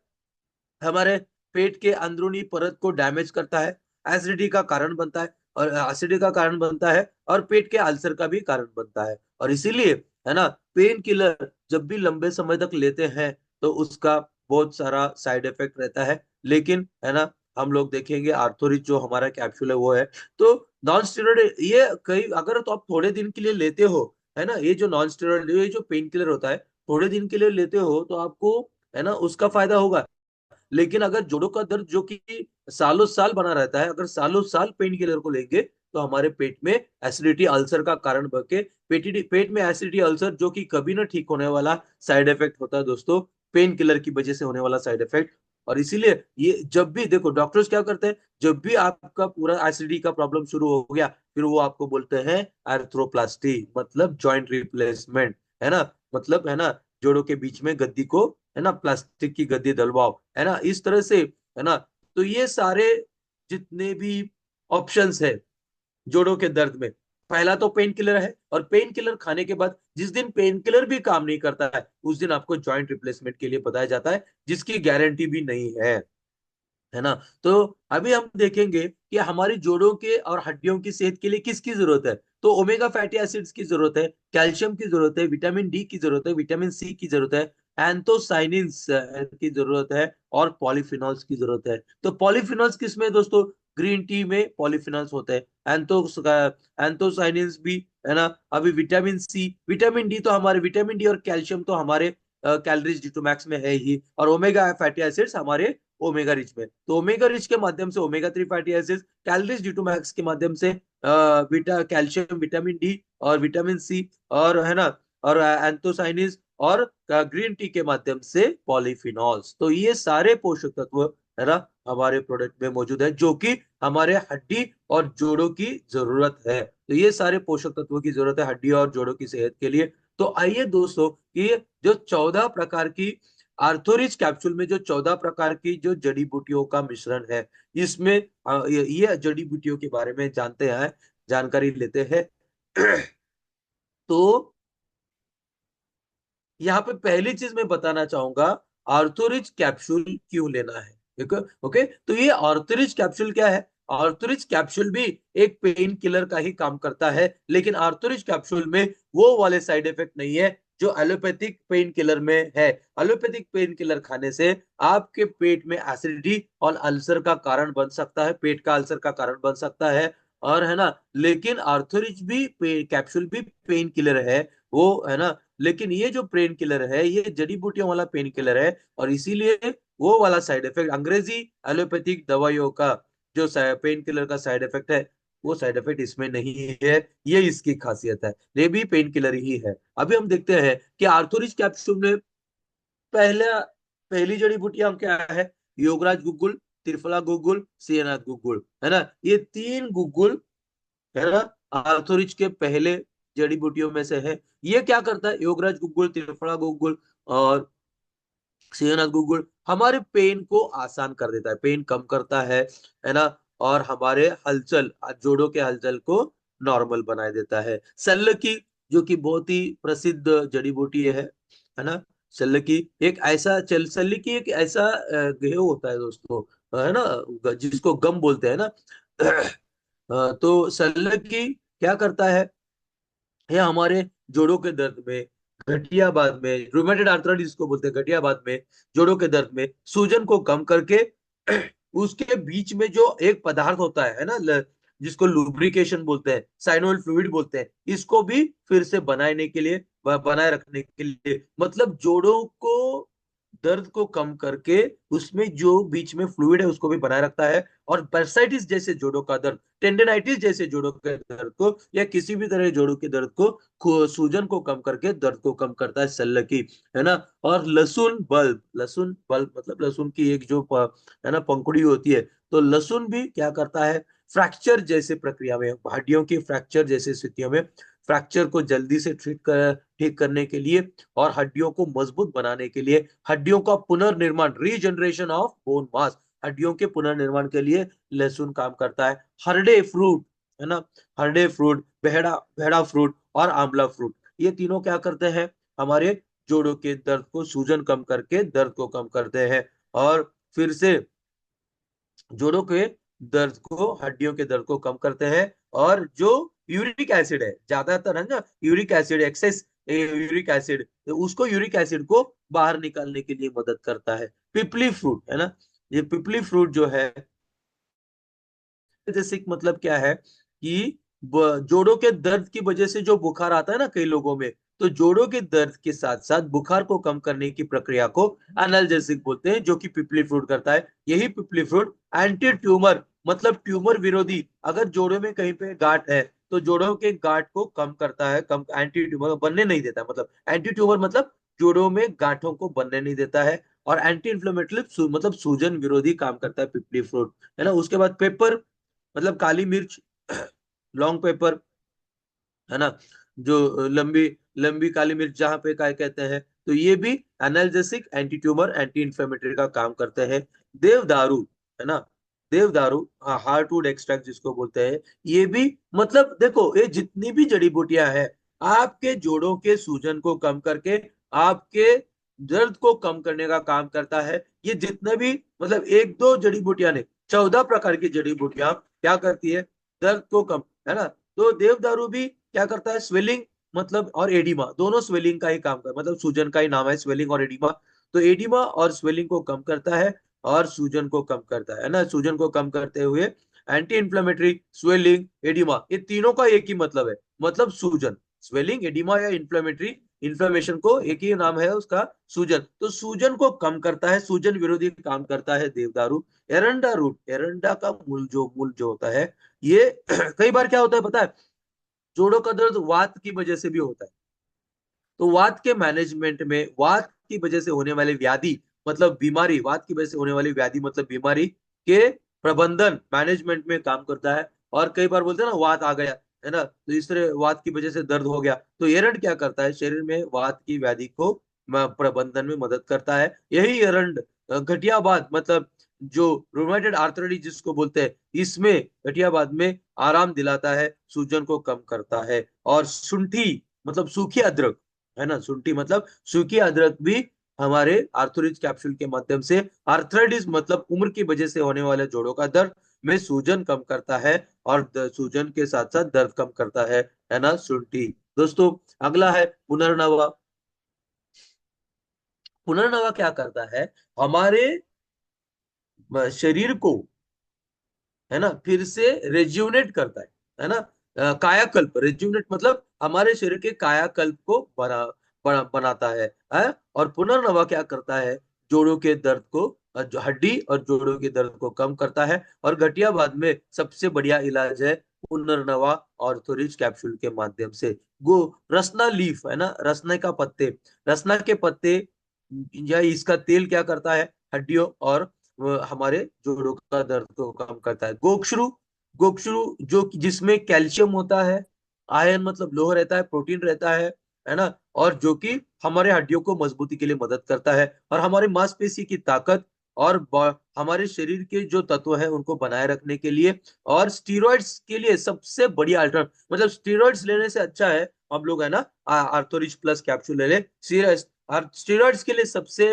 हमारे पेट के अंदरूनी परत को डैमेज करता है, एसिडिटी का कारण बनता है, और एसिडिटी का कारण बनता है, और पेट के अल्सर का भी कारण बनता है। और इसीलिए, है ना, पेन किलर जब भी लंबे समय तक लेते हैं तो उसका बहुत सारा साइड इफेक्ट रहता है। लेकिन, है ना, हम लोग देखेंगे आर्थोरिच जो हमारा कैप्सूल है वो है, तो नॉन स्टेरॉइड, ये कई अगर तो आप थोड़े दिन के लिए लेते हो, है ना, ये जो नॉन स्टेरॉइड, ये जो पेन किलर होता है, थोड़े दिन के लिए लेते हो तो आपको, है ना, उसका फायदा होगा। लेकिन अगर जोड़ों का दर्द जो कि सालों साल बना रहता है, अगर सालों साल पेन किलर को लेंगे तो हमारे पेट में एसिडिटी अल्सर का कारण बन के पेट में एसिडिटी अल्सर, जो कि कभी ना ठीक होने वाला साइड इफेक्ट होता है दोस्तों, पेन किलर की वजह से होने वाला साइड इफेक्ट। और इसीलिए ये जब भी देखो डॉक्टर्स क्या करते हैं, जब भी आपका पूरा एसिडिटी का प्रॉब्लम शुरू हो गया, फिर वो आपको बोलते हैं आर्थ्रोप्लास्टी, मतलब जॉइंट रिप्लेसमेंट, है ना। मतलब, है ना, जोड़ों के बीच में गद्दी को, है ना, प्लास्टिक की गद्दी डलवाओ, है ना, इस तरह से, है ना। तो ये सारे जितने भी ऑप्शंस है जोड़ों के दर्द में, पहला तो पेन किलर है, और पेन किलर खाने के बाद जिस दिन पेन किलर भी काम नहीं करता है उस दिन आपको जॉइंट रिप्लेसमेंट के लिए बताया जाता है, जिसकी गारंटी भी नहीं है ना। तो अभी हम देखेंगे कि हमारी जोड़ों के और हड्डियों की सेहत के लिए किसकी जरूरत है। तो ओमेगा फैटी एसिड्स की जरूरत है, कैल्शियम की जरूरत है, विटामिन डी की जरूरत है, विटामिन सी की जरूरत है, एंथोसाइनिन्स की जरूरत है, और पॉलीफिनॉल्स की जरूरत है। तो पॉलीफिनॉल्स किसमें दोस्तों, ग्रीन टी में पॉलीफिनॉल्स होते हैं, एंथोसाइनिन्स भी, है ना। अभी विटामिन सी, विटामिन डी तो हमारे, विटामिन डी और कैल्शियम तो हमारे कैलोरीज डिटोमैक्स में है ही, और ओमेगा फैटी एसिड्स हमारे ओमेगा रिच में। तो ओमेगा रिच के माध्यम से omega 3 fatty acids, calories due to max के माध्यम से बीटा कैल्शियम, विटामिन डी और विटामिन सी, और, है ना, और एंथोसाइनिन्स, और ग्रीन टी के माध्यम से पॉलीफिनॉल्स। तो ये सारे पोषक तत्व, है ना, हमारे प्रोडक्ट में मौजूद है, जो कि हमारे हड्डी और जोड़ों की जरूरत है। तो ये सारे पोषक तत्वों की जरूरत है हड्डी और जोड़ों की सेहत के लिए। तो आइए दोस्तों, ये जो 14 प्रकार की आर्थोरिच कैप्सूल में जो 14 प्रकार की जो जड़ी बूटियों का मिश्रण है, इसमें ये जड़ी बूटियों के बारे में जानते हैं, जानकारी लेते हैं। तो यहाँ पे पहली चीज मैं बताना चाहूंगा, आर्थोरिच कैप्सूल क्यों लेना है। देखो, ओके, तो ये आर्थोरिच कैप्सूल क्या है, आर्थोरिच कैप्सूल भी एक पेन किलर का ही काम करता है, लेकिन आर्थोरिच कैप्सूल में वो वाले साइड इफेक्ट नहीं है जो एलोपैथिक पेन किलर में है। एलोपैथिक पेन किलर खाने से आपके पेट में एसिडिटी और अल्सर का कारण बन सकता है, पेट का अल्सर का कारण बन सकता है, और, है ना। लेकिन आर्थोरिच भी कैप्सूल भी पेन किलर है, वो, है ना। लेकिन ये जो पेन किलर है ये जड़ी बूटियों वाला पेन किलर है, और इसीलिए वो वाला साइड इफेक्ट, अंग्रेजी एलोपैथिक दवाइयों का जो पेन किलर का साइड इफेक्ट है, वो साइड इफेक्ट इसमें नहीं है। ये इसकी खासियत है, ये भी पेन किलर ही है। अभी हम देखते हैं कि आर्थोरिच कैप्सूल में पहला पहली जड़ी बूटियां क्या है, योगराज गुग्गुल, त्रिफला गुग्गुल, सियनाथ गुग्गुल, है ना। ये तीन गुग्गुल, है ना, आर्थोरिच के पहले जड़ी बूटियों में से है। ये क्या करता है, योगराज गुग्गुल, त्रिफला गुग्गुल और सियानाथ गुग्गुल, हमारे पेन को आसान कर देता है, पेन कम करता है ना, और हमारे हलचल, जोड़ों के हलचल को नॉर्मल बना देता है। सल्लकी, जो कि बहुत ही प्रसिद्ध जड़ी बूटी है ना। सल्लकी एक ऐसा चल सल्लकी एक ऐसा गेहूं होता है दोस्तों, है ना, जिसको गम बोलते हैं ना। तो सल्लकी क्या करता है, ये हमारे जोड़ों के दर्द में, गठियाबाद में, रूमेटेड आर्थराइटिस को बोलते हैं, गठियाबाद में, जोड़ों के दर्द में सूजन को कम करके उसके बीच में जो एक पदार्थ होता है ना, जिसको लुब्रिकेशन बोलते हैं, साइनोइल फ्लूइड बोलते हैं, इसको भी फिर से बनाने के लिए, बनाए रखने के लिए, मतलब जोड़ों को दर्द को कम करके उसमें जो बीच में फ्लूइड है उसको भी बनाए रखता है। और बर्साइटिस जैसे जोड़ों का दर्द, टेंडेनाइटिस जैसे जोड़ों के दर्द को, या किसी भी तरह जोड़ों के दर्द को, सूजन को कम करके दर्द को कम करता है सल्लकी, है ना। और लहसुन बल्ब, लहसुन बल्ब मतलब लहसुन की एक जो है ना पंखुड़ी होती है, तो लहसुन भी क्या करता है, फ्रैक्चर जैसे प्रक्रिया में, हड्डियों की फ्रैक्चर जैसी स्थितियों में, फ्रैक्चर को जल्दी से ठीक करने के लिए और हड्डियों को मजबूत बनाने के लिए, हड्डियों का पुनर्निर्माण, रीजनरेशन ऑफ बोन मास, हड्डियों के पुनर्निर्माण के लिए लहसुन काम करता है। हरडे फ्रूट, है ना, हरडे फ्रूट, बेहड़ा बेहड़ा फ्रूट और आंवला फ्रूट, ये तीनों क्या करते हैं, हमारे जोड़ों के दर्द को, सूजन कम करके दर्द को कम करते हैं, और फिर से जोड़ों के दर्द को, हड्डियों के दर्द को कम करते हैं। और जो यूरिक एसिड है, ज्यादातर है ना uric acid, excess uric acid, तो उसको, यूरिक एसिड को बाहर निकालने के लिए मदद करता है। पिपली फ्रूट, है ना, ये पिपली फ्रूट जो है, जैसे मतलब क्या है कि जोड़ों के दर्द की वजह से जो बुखार आता है ना कई लोगों में, तो जोड़ों के दर्द के साथ साथ बुखार को कम करने की प्रक्रिया को एनाल्जेसिक बोलते हैं, जो कि पिपली फ्रूट करता है। यही पिपली फ्रूट एंटी ट्यूमर, मतलब ट्यूमर विरोधी, अगर जोड़ों में कहीं पे गांठ है तो जोड़ों के गांठ को कम करता है, कम, एंटी ट्यूमर बनने नहीं देता, मतलब एंटी ट्यूमर मतलब जोड़ों में गांठों को बनने नहीं देता है। और एंटी इन्फ्लेमेटरी मतलब सूजन विरोधी काम करता है पिपली फ्रूट, है ना। उसके बाद पेपर, मतलब काली मिर्च, लॉन्ग पेपर, है ना, जो लंबी लंबी काली मिर्च जहां पे काय कहते हैं, तो ये भी analgesic, anti tumour, anti inflammatory का काम करते हैं। देवदारू, है ना, देवदारू, हार्टवुड एक्सट्रैक्ट जिसको बोलते हैं, ये भी, मतलब देखो ये जितनी भी जड़ी बूटियां हैं, आपके जोड़ों के सूजन को कम करके आपके दर्द को कम करने का काम करता है। ये जितने भी, मतलब एक दो जड़ी बूटियां ने, 14 प्रकार की जड़ी बूटियां क्या करती है, दर्द को कम, है ना। तो देवदारू भी क्या करता है, स्वेलिंग, मतलब और एडिमा, दोनों स्वेलिंग का ही काम करता है, मतलब सूजन का ही नाम है स्वेलिंग और एडिमा। तो एडिमा और स्वेलिंग को कम करता है और सूजन को कम करता है ना, सूजन को कम करते हुए एंटी इन्फ्लेमेटरी, स्वेलिंग, एडिमा, ये तीनों का एक ही मतलब है, मतलब सूजन, स्वेलिंग, एडिमा या इन्फ्लेमेटरी, इन्फ्लेमेशन को एक ही नाम है उसका, सूजन, तो सूजन को कम करता है, सूजन विरोधी काम करता है देवदारू। एरंडा रूट, एरंडा का मूल जो होता है, ये कई बार क्या होता है पता है, जोड़ों का दर्द वात की वजह से भी होता है। तो वात के मैनेजमेंट में, वात की वजह से होने वाली व्याधि, मतलब बीमारी, वात की वजह से होने वाली व्याधि मतलब बीमारी के प्रबंधन, मैनेजमेंट में काम करता है। और कई बार बोलते हैं ना वात आ गया, है ना, तो इस तरह वात की वजह से दर्द हो गया, तो एरंड क्या करता है, शरीर में वात की व्याधि को प्रबंधन में मदद करता है। यही एरंड घटियाबाद, मतलब जो रोमेटेड आर्थराइटिस जिसको बोलते हैं, इसमें घटियाबाद में आराम दिलाता है, सूजन को कम करता है। और शुंठी, मतलब सूखी अदरक, है ना, शुंठी मतलब सूखी अदरक भी हमारे आर्थोरिज कैप्सूल के माध्यम से आर्थराइटिस, मतलब उम्र की वजह से होने वाले जोड़ों का दर्द में सूजन कम करता है, और सूजन के साथ साथ दर्द कम करता है ना, शुंठी। दोस्तों, अगला है पुनर्नवा। पुनर्नवा क्या करता है, हमारे शरीर को, है ना, फिर से रेज्यूनेट करता है ना, कायाकल्प, रेज्यूनेट मतलब हमारे शरीर के कायाकल्प को बनाता है। और पुनर्नवा क्या करता है, जोड़ों के दर्द को, जो हड्डी और जोड़ों के दर्द को कम करता है। और गठियाबाद में सबसे बढ़िया इलाज है पुनर्नवा ऑर्थोरिज कैप्सूल के माध्यम से। गो रसना लीफ, है ना, रसना का पत्ते, रसना के पत्ते या इसका तेल क्या करता है, हड्डियों और हमारे जोड़ों का दर्द को कम करता है। गोक्षरू, गोक्षरू जो जिसमें कैल्शियम होता है, आयरन मतलब लोह रहता है, प्रोटीन रहता है ना, और जो कि हमारे हड्डियों को मजबूती के लिए मदद करता है, और हमारी मांसपेशी की ताकत, और हमारे शरीर के जो तत्व हैं उनको बनाए रखने के लिए। और स्टीरॉइड्स के लिए सबसे बढ़िया अल्टरनेट, मतलब स्टीरॉइड्स लेने से अच्छा है हम लोग है ना आर्थोरिच प्लस कैप्सूल ले ले। स्टीरॉइड्स के लिए सबसे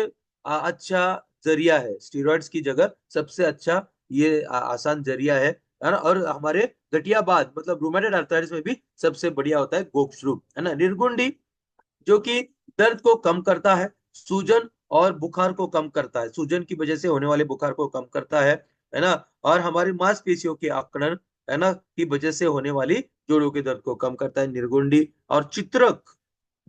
अच्छा जरिया है, स्टीरॉइड्स की जगह सबसे अच्छा ये आसान जरिया है ना। और हमारे गठियाबाद मतलब रूमेटॉइड अर्थराइटिस में भी सबसे बढ़िया होता है गोक्षरू, है ना। निर्गुंडी जो कि दर्द को कम करता है, सूजन और बुखार को कम करता है, सूजन की वजह से होने वाले बुखार को कम करता है ना। और हमारी मांसपेशियों के आकड़न है ना की वजह से होने वाली जोड़ों के दर्द को कम करता है निर्गुंडी। और चित्रक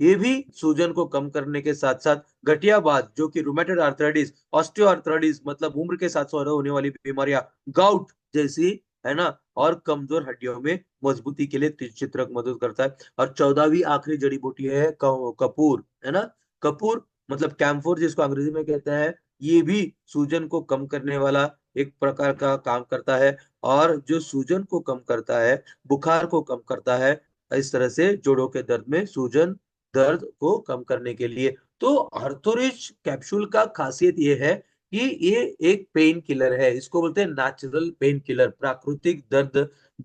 ये भी सूजन को कम करने के साथ साथ गठियाबाद जो कि रूमेटॉइड आर्थराइटिस, ऑस्टियोआर्थराइटिस मतलब उम्र के साथ साथ होने वाली बीमारियां, गाउट जैसी है ना, और कमजोर हड्डियों में मजबूती के लिए चित्रक मदद करता है। और 14वीं आखिरी जड़ी बूटी है कपूर, है ना। कपूर मतलब कैम्फोर जिसको अंग्रेजी में कहते हैं, ये भी सूजन को कम करने वाला एक प्रकार का काम करता है, और जो सूजन को कम करता है, बुखार को कम करता है, इस तरह से जोड़ों के दर्द में सूजन दर्द को कम करने के लिए। तो अर्थोरिच कैप्सूल का खासियत ये है कि ये एक पेन किलर है, इसको बोलते हैं नेचुरल पेन किलर, प्राकृतिक दर्द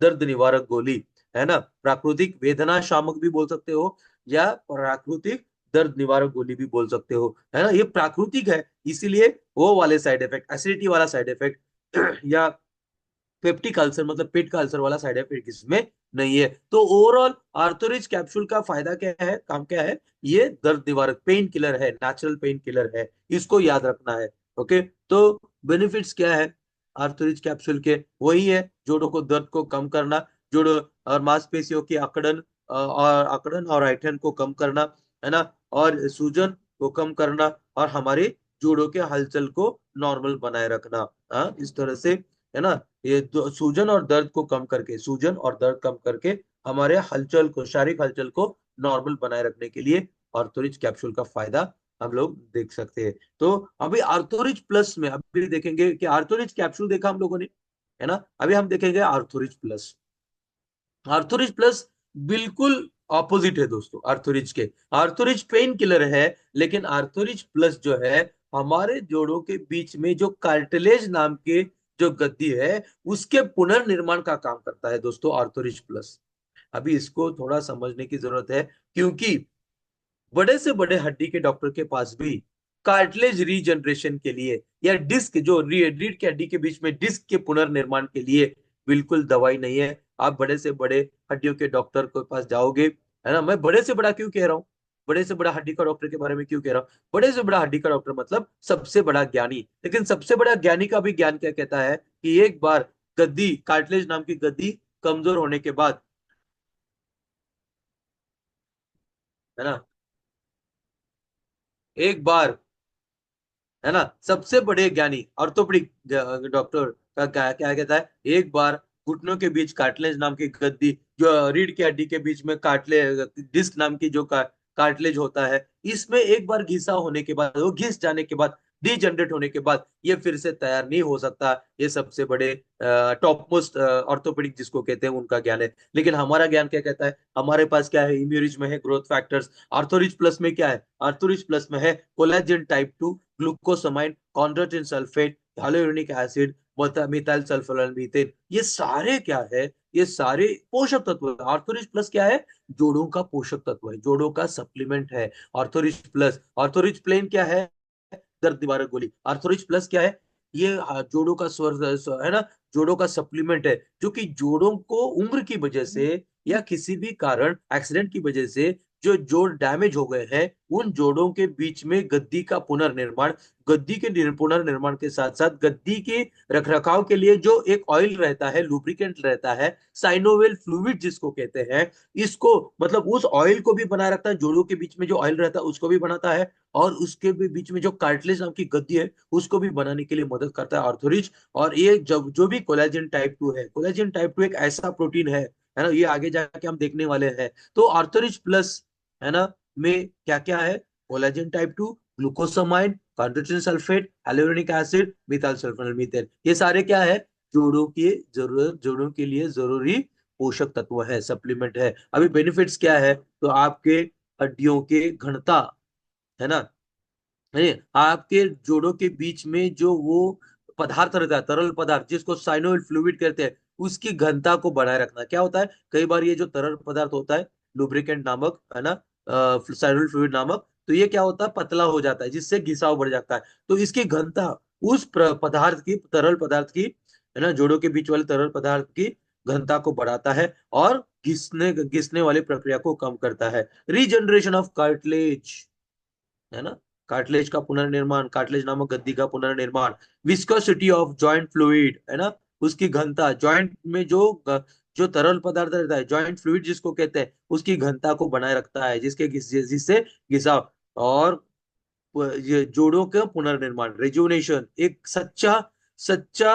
दर्द निवारक गोली, है ना। प्राकृतिक वेदना शामक भी बोल सकते हो, या प्राकृतिक दर्द निवारक गोली भी बोल सकते हो, है ना। ये प्राकृतिक है, इसीलिए वो वाले साइड इफेक्ट, एसिडिटी वाला साइड इफेक्ट या पेप्टिक अल्सर मतलब पेट का अल्सर वाला साइड इफेक्ट इसमें नहीं है। तो ओवरऑल आर्थोरिच कैप्सूल का फायदा क्या है, काम क्या है, ये दर्द निवारक पेन किलर है, नेचुरल पेन किलर है, इसको याद रखना है। ओके, तो बेनिफिट्स क्या है आर्थोरिच कैप्सूल के, वही है जोड़ों को दर्द को कम करना, जोड़ों और मांसपेशियों की अकड़न और ऐंठन को कम करना, है ना, और सूजन को कम करना, और हमारे जोड़ों के हलचल को नॉर्मल बनाए रखना। हाँ, इस तरह से है ना। ये सूजन और दर्द को कम करके, सूजन और दर्द कम करके हमारे हलचल को, शारीरिक हलचल को नॉर्मल बनाए रखने के लिए आर्थोरिच कैप्सूल का फायदा हम लोग देख सकते हैं। तो अभी आर्थोरिच प्लस में अभी देखेंगे कि आर्थोरिच कैप्सूल देखा हम लोगों ने, है ना। अभी हम देखेंगे आर्थोरिच प्लस। आर्थोरिच प्लस बिल्कुल ऑपोजिट है दोस्तों आर्थोरिच के। आर्थोरिच पेन किलर है, लेकिन आर्थोरिच प्लस जो है हमारे जोड़ों के बीच में जो कार्टिलेज नाम के जो गद्दी है उसके पुनर्निर्माण का काम करता है दोस्तों आर्थोरिच प्लस। अभी इसको थोड़ा समझने की जरूरत है, क्योंकि बड़े से बड़े हड्डी के डॉक्टर के पास भी कार्टिलेज रीजनरेशन के लिए या डिस्क जो रीढ़ की हड्डी के बीच में डिस्क के पुनर्निर्माण के लिए बिल्कुल दवाई नहीं है। आप बड़े से बड़े हड्डियों के डॉक्टर के पास जाओगे, है ना। मैं बड़े से बड़ा क्यों कह रहा हूँ, बड़े से बड़ा हड्डी का डॉक्टर के बारे में क्यों कह रहा हूँ, बड़े से बड़ा हड्डी का डॉक्टर मतलब सबसे बड़ा ज्ञानी। लेकिन सबसे बड़ा ज्ञानी का भी ज्ञान क्या कहता है कि एक बार गद्दी, कार्टिलेज नाम की गद्दी कमजोर होने के बाद, है ना, एक बार, है ना, सबसे बड़े ज्ञानी ऑर्थोपेडिक डॉक्टर का क्या क्या कहता है, एक बार घुटनों के बीच कार्टिलेज नाम की गद्दी, जो रीढ़ की हड्डी के बीच में कार्टिलेज डिस्क नाम की जो कार्टिलेज होता है, इसमें एक बार घिसा होने के बाद, वो घिस जाने के बाद, डीजनरेट होने के बाद ये फिर से तैयार नहीं हो सकता। ये सबसे बड़े टॉप मोस्ट ऑर्थोपेडिक जिसको कहते हैं उनका ज्ञान है। लेकिन हमारा ज्ञान क्या कहता है, हमारे पास क्या है, इम्यूरिज में है ग्रोथ फैक्टर्स, आर्थोरिच प्लस में क्या है, आर्थोरिच प्लस में है collagen type 2, glucosamine, chondroitin sulphate, hyaluronic acid, methyl sulfonyl methane, ये सारे क्या है, ये सारे पोषक तत्व है। आर्थोरिच प्लस क्या है, जोड़ों का पोषक तत्व है, जोड़ों का सप्लीमेंट है आर्थोरिच प्लस। आर्थोरिच प्लेन क्या है, दर्द निवारक गोली। आर्थोरिच प्लस क्या है, ये जोड़ों का है ना, जोड़ों का सप्लीमेंट है, जो कि जोड़ों को उम्र की वजह से या किसी भी कारण एक्सीडेंट की वजह से जो जोड़ डैमेज हो गए हैं, उन जोड़ों के बीच में गद्दी का पुनर्निर्माण, गद्दी के पुनर्निर्माण के साथ साथ गद्दी के रखरखाव के लिए जो एक ऑयल रहता है, लुब्रिकेंट रहता है, साइनोवेल फ्लूइड जिसको कहते हैं, इसको मतलब उस ऑयल को भी बनाए रखता है, जोड़ों के बीच में जो ऑयल रहता है उसको भी बनाता है, और उसके भी बीच में जो कार्टिलेज नाम की गद्दी है उसको भी बनाने के लिए मदद करता है आर्थोरिच। और ये जब जो भी कोलेजन टाइप 2 है, कोलेजन टाइप 2 एक ऐसा प्रोटीन है ना, ये आगे जाके हम देखने वाले हैं। तो आर्थोरिच प्लस, है ना, में क्या क्या है, collagen type 2, glucosamine, chondroitin sulphate, hyaluronic acid, methyl sulfonyl methane, ये सारे क्या है, जोड़ों की जरूरत, जोड़ों के लिए जरूरी पोषक तत्व है, सप्लीमेंट है। अभी बेनिफिट्स क्या है, तो आपके हड्डियों के घनता, है ना, नहीं, आपके जोड़ों के बीच में जो वो पदार्थ रहता है, तरल पदार्थ जिसको साइनोइड फ्लूइड कहते हैं, उसकी घनता को बनाए रखना। क्या होता है, कई बार ये जो तरल पदार्थ होता है, लुब्रिकेंट नामक, है ना, साइनोइड फ्लूइड नामक, तो ये क्या होता है, पतला हो जाता है, जिससे घिसाव बढ़ जाता है। तो इसकी घनता उस पदार्थ की, तरल पदार्थ की, है ना, जोड़ों के बीच वाले तरल पदार्थ की घनता को बढ़ाता है, और घिसने घिसने वाली प्रक्रिया को कम करता है। रीजनरेशन ऑफ कार्टिलेज, है ना, कार्टिलेज का पुनर्निर्माण, कार्टिलेज नामक गद्दी का पुनर्निर्माण। विस्कोसिटी ऑफ जॉइंट फ्लूइड, है ना, उसकी घनता, जॉइंट में जो तरल पदार्थ रहता है, जॉइंट फ्लूइड जिसको कहते हैं, उसकी घनता को बनाए रखता है, जिससे घिसाव और ये जोड़ों का पुनर्निर्माण, रेजुनेशन, एक सच्चा सच्चा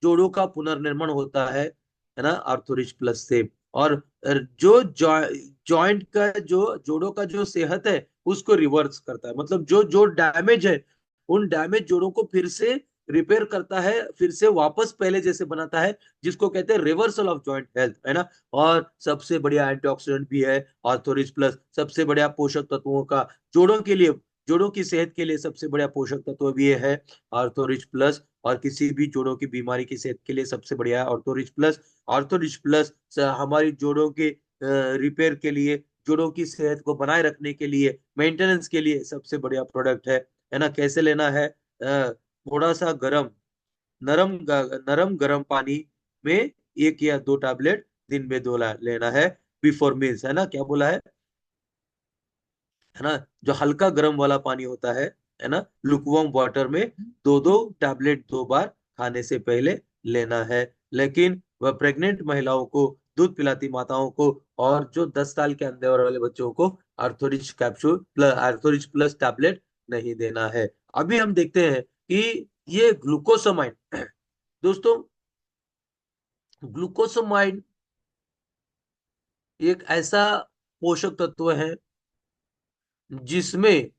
जोड़ों का पुनर्निर्माण होता है ना, आर्थोरिच प्लस से। और जो जॉइंट का, जो जोड़ों का जो सेहत है, उसको रिवर्स करता है, मतलब जो जो डैमेज है, उन डैमेज जोड़ों को फिर से रिपेयर करता है, फिर से वापस पहले जैसे बनाता है, जिसको कहते हैं रिवर्सल ऑफ जॉइंट हेल्थ, है ना। और सबसे बढ़िया एंटीऑक्सीडेंट भी है आर्थोरिच प्लस, सबसे बढ़िया पोषक तत्वों का जोड़ों के लिए, जोड़ों की सेहत के लिए सबसे बढ़िया पोषक तत्व भी ये है आर्थोरिच प्लस। और किसी भी जोड़ों की बीमारी की सेहत के लिए सबसे बढ़िया है आर्थोरिच प्लस। आर्थोरिच प्लस हमारी जोड़ों के रिपेयर के लिए, जोड़ों की सेहत को बनाए रखने के लिए, मेंटेनेंस के लिए सबसे बढ़िया प्रोडक्ट है ना। कैसे लेना है, थोड़ा सा गरम, नरम गरम पानी में 1 या 2 टैबलेट दिन में लेना है, बिफोर मील्स, है ना, क्या बोला है ना, जो हल्का गर्म वाला पानी होता है ना, लुकवार्म वाटर में 2 टैबलेट 2 बार खाने से पहले लेना है। लेकिन वह प्रेग्नेंट महिलाओं को, दूध पिलाती माताओं को, और जो 10 साल के अंदर वाले बच्चों को आर्थोरिच कैप्सूल प्लस, आर्थोरिच प्लस टैबलेट नहीं देना है। अभी हम देखते हैं कि ये ग्लूकोसामाइन दोस्तों, ग्लूकोसामाइन एक ऐसा पोषक तत्व है जिसमें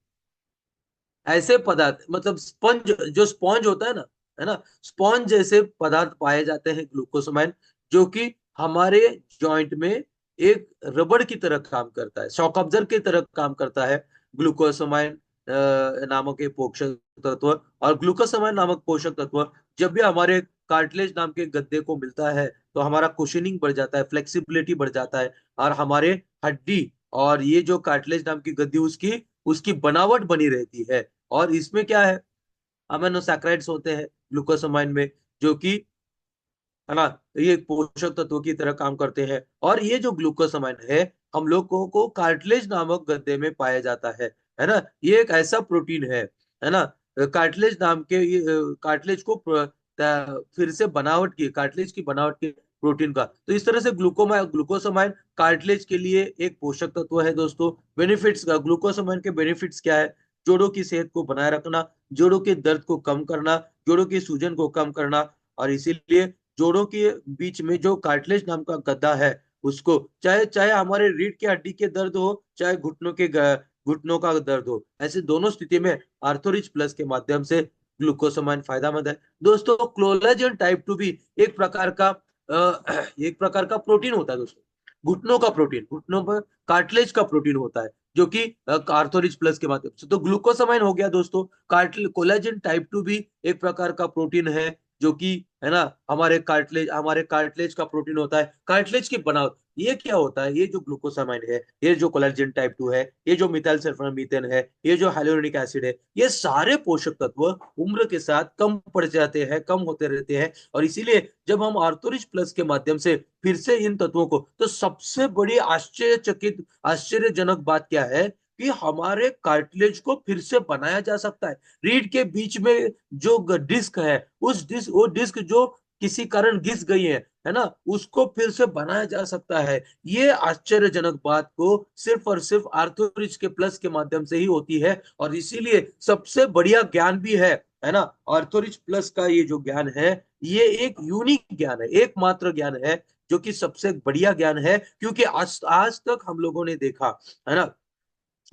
ऐसे पदार्थ, मतलब स्पंज, जो स्पॉन्ज होता है ना, स्पॉन्ज जैसे पदार्थ पाए जाते हैं ग्लूकोसामाइन, जो कि हमारे जॉइंट में एक रबड़ की तरह काम करता है, शॉक अब्जर्वर की तरह काम करता है ग्लूकोसामाइन नामक एक पोषक तत्व। और ग्लूकोसामाइन नामक पोषक तत्व जब भी हमारे कार्टिलेज नाम के गद्दे को मिलता है, तो हमारा कुशनिंग बढ़ जाता है, फ्लेक्सिबिलिटी बढ़ जाता है, और हमारे हड्डी, और ये जो कार्टिलेज नाम की गद्दी, उसकी उसकी बनावट बनी रहती है। और इसमें क्या है, अमीनोसैकेराइड्स होते हैं ग्लूकोसामाइन में, जो कि, है ना, ये पोषक तत्वों की तरह काम करते हैं। और ये जो ग्लूकोसामाइन है, हम लोगों को कार्टिलेज नामक गद्दे में पाया जाता है ना। ये एक ऐसा प्रोटीन है ना, कार्टिलेज नाम के, कार्टिलेज को फिर से बनावट की, कार्टिलेज की बनावट की प्रोटीन का। तो इस तरह से ग्लूकोसामाइन कार्टिलेज के लिए एक पोषक तत्व है दोस्तों। बेनिफिट्स का, ग्लूकोसामाइन के बेनिफिट्स क्या है, जोड़ों की सेहत को बनाए रखना, जोड़ों के दर्द को कम करना, जोड़ों की सूजन को कम करना। और इसीलिए जोड़ों के बीच में जो कार्टिलेज नाम का गद्दा है, उसको, चाहे चाहे हमारे रीढ़ की हड्डी के दर्द हो, चाहे घुटनों का दर्द हो, ऐसे दोनों स्थिति में आर्थोरिच प्लस के माध्यम से ग्लूकोसामाइन फायदेमंद है दोस्तों। कोलेजन टाइप 2 भी एक प्रकार का एक प्रकार का प्रोटीन होता है दोस्तों, घुटनों का प्रोटीन, घुटनों पर कार्टिलेज का प्रोटीन होता है, जो कि आर्थोरिच प्लस के माध्यम से। तो ग्लूकोसामाइन हो गया दोस्तों, कार्टिल कोलेजन टाइप 2 भी एक प्रकार का प्रोटीन है, जो कि, है ना, हमारे कार्टिलेज का प्रोटीन होता है, कार्टिलेज की बनावट। ये क्या होता है, ये जो ग्लूकोसामाइन है, ये जो कोलेजन टाइप 2 है, ये जो मिथाइल सल्फोनामीथेन है, ये जो हाइलोरोनिक एसिड है, ये सारे पोषक तत्व उम्र के साथ कम पड़ जाते हैं, कम होते रहते हैं। और इसीलिए जब हम आर्थोरिच प्लस के माध्यम से फिर से इन तत्वों को, तो सबसे बड़ी आश्चर्यजनक बात क्या है, कि हमारे कार्टिलेज को फिर से बनाया जा सकता है। रीढ़ के बीच में जो डिस्क है, वो डिस्क जो किसी कारण घिस गई है ना, उसको फिर से बनाया जा सकता है। ये आश्चर्यजनक बात को सिर्फ और सिर्फ आर्थोरिच के प्लस के माध्यम से ही होती है। और इसीलिए सबसे बढ़िया ज्ञान भी है ना, आर्थोरिच प्लस का ये जो ज्ञान है, ये एक यूनिक ज्ञान है, एकमात्र ज्ञान है, जो कि सबसे बढ़िया ज्ञान है। क्योंकि आज तक हम लोगों ने देखा, है ना,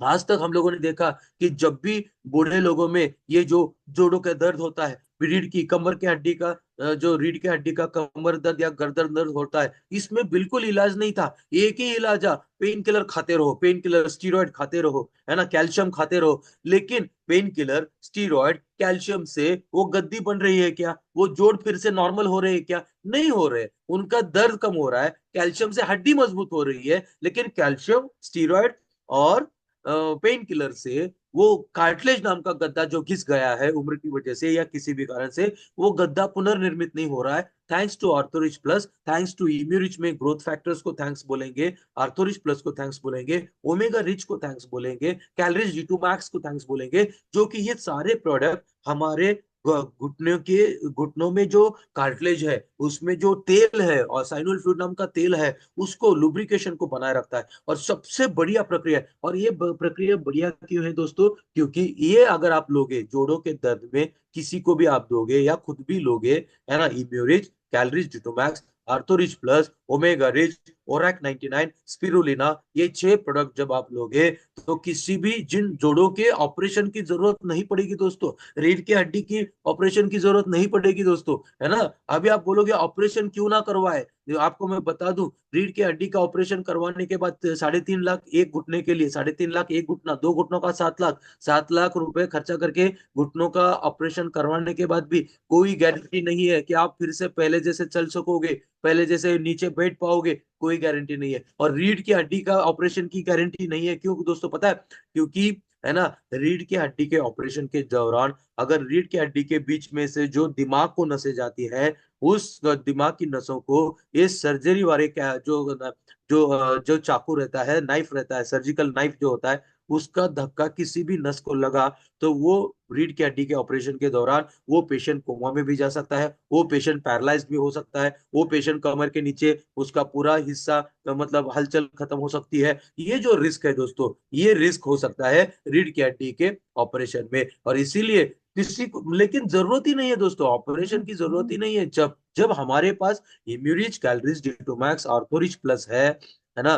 आज तक हम लोगों ने देखा कि जब भी बूढ़े लोगों में ये जो जोड़ों का दर्द होता है, रीढ़ की कमर के हड्डी का जो रीढ़ की हड्डी का कमर दर्द या गर्दन दर्द होता है, इसमें बिल्कुल इलाज नहीं था। एक ही इलाज है, पेन किलर खाते रहो, पेन किलर स्टीरॉयड खाते रहो, है ना, कैल्शियम खाते रहो। लेकिन पेन किलर स्टीरॉयड कैल्शियम से वो गद्दी बन रही है क्या? वो जोड़ फिर से नॉर्मल हो रहे हैं क्या? नहीं हो रहे। उनका दर्द कम हो रहा है, कैल्शियम से हड्डी मजबूत हो रही है, लेकिन कैल्शियम स्टीरॉयड और पेन किलर से वो कार्टिलेज नाम का गद्दा जो घिस गया है उम्र की वजह से या किसी भी कारण से, वो गद्दा पुनर्निर्मित नहीं हो रहा है। Thanks to Orthorich plus, thanks to Immurich में ग्रोथ फैक्टर्स को थैंक्स बोलेंगे, आर्थोरिच प्लस को थैंक्स बोलेंगे, ओमेगा रिच को थैंक्स बोलेंगे, कैलरीज जी2 मैक्स को थैंक्स बोलेंगे, जो कि ये सारे प्रोडक्ट हमारे घुटनों के घुटनों में जो कार्टिलेज है उसमें जो तेल है और साइनोल फ्लूइड नाम का तेल है, उसको लुब्रिकेशन को बनाए रखता है। और सबसे बढ़िया प्रक्रिया है, और ये प्रक्रिया बढ़िया क्यों है दोस्तों? क्योंकि ये अगर आप लोगे जोड़ों के दर्द में, किसी को भी आप दोगे या खुद भी लोगे, है ना, इम्यूरिच, कैलरीज डिटोमैक्स, Orthorich plus, omega rich, ORAC 99, spirulina, ये 6 प्रोडक्ट जब आप लोगे तो किसी भी जिन जोड़ों के ऑपरेशन की जरूरत नहीं पड़ेगी दोस्तों। रीढ़ की हड्डी की ऑपरेशन की जरूरत नहीं पड़ेगी दोस्तों, है ना। अभी आप बोलोगे ऑपरेशन क्यों ना करवाए, तो आपको मैं बता दूं, रीढ़ की हड्डी का ऑपरेशन करवाने के बाद 3.5 लाख एक घुटने के लिए, 3.5 लाख एक घुटना, दो घुटनों का 7 लाख, 7 लाख रुपए खर्चा करके घुटनों का ऑपरेशन करवाने के बाद भी कोई गारंटी नहीं है कि आप फिर से पहले जैसे चल सकोगे, पहले जैसे नीचे बैठ पाओगे, कोई गारंटी नहीं है। और रीढ़ की हड्डी का ऑपरेशन की गारंटी नहीं है, क्यों दोस्तों पता है? क्योंकि, है ना, रीढ़ की हड्डी के ऑपरेशन के दौरान अगर रीढ़ की हड्डी के बीच में से जो दिमाग को नसें जाती है, उस दिमाग की नसों को ये सर्जरी वाले क्या जो चाकू रहता है, नाइफ रहता है, सर्जिकल नाइफ जो होता है, उसका धक्का किसी भी नस को लगा तो वो रीढ़ की हड्डी के ऑपरेशन के दौरान वो पेशेंट कोमा में भी जा सकता है, वो पेशेंट पैरालाइज भी हो सकता है, वो पेशेंट कमर के नीचे उसका पूरा हिस्सा मतलब हलचल खत्म हो सकती है। ये जो रिस्क है दोस्तों, ये रिस्क हो सकता है रीढ़ की हड्डी के ऑपरेशन में। और इसीलिए किसी को, लेकिन जरूरत ही नहीं है दोस्तों, ऑपरेशन की जरूरत ही नहीं है जब जब हमारे पास इम्यूरिच, कैलरीज डिटोमैक्स, आर्थोरिच प्लस है ना,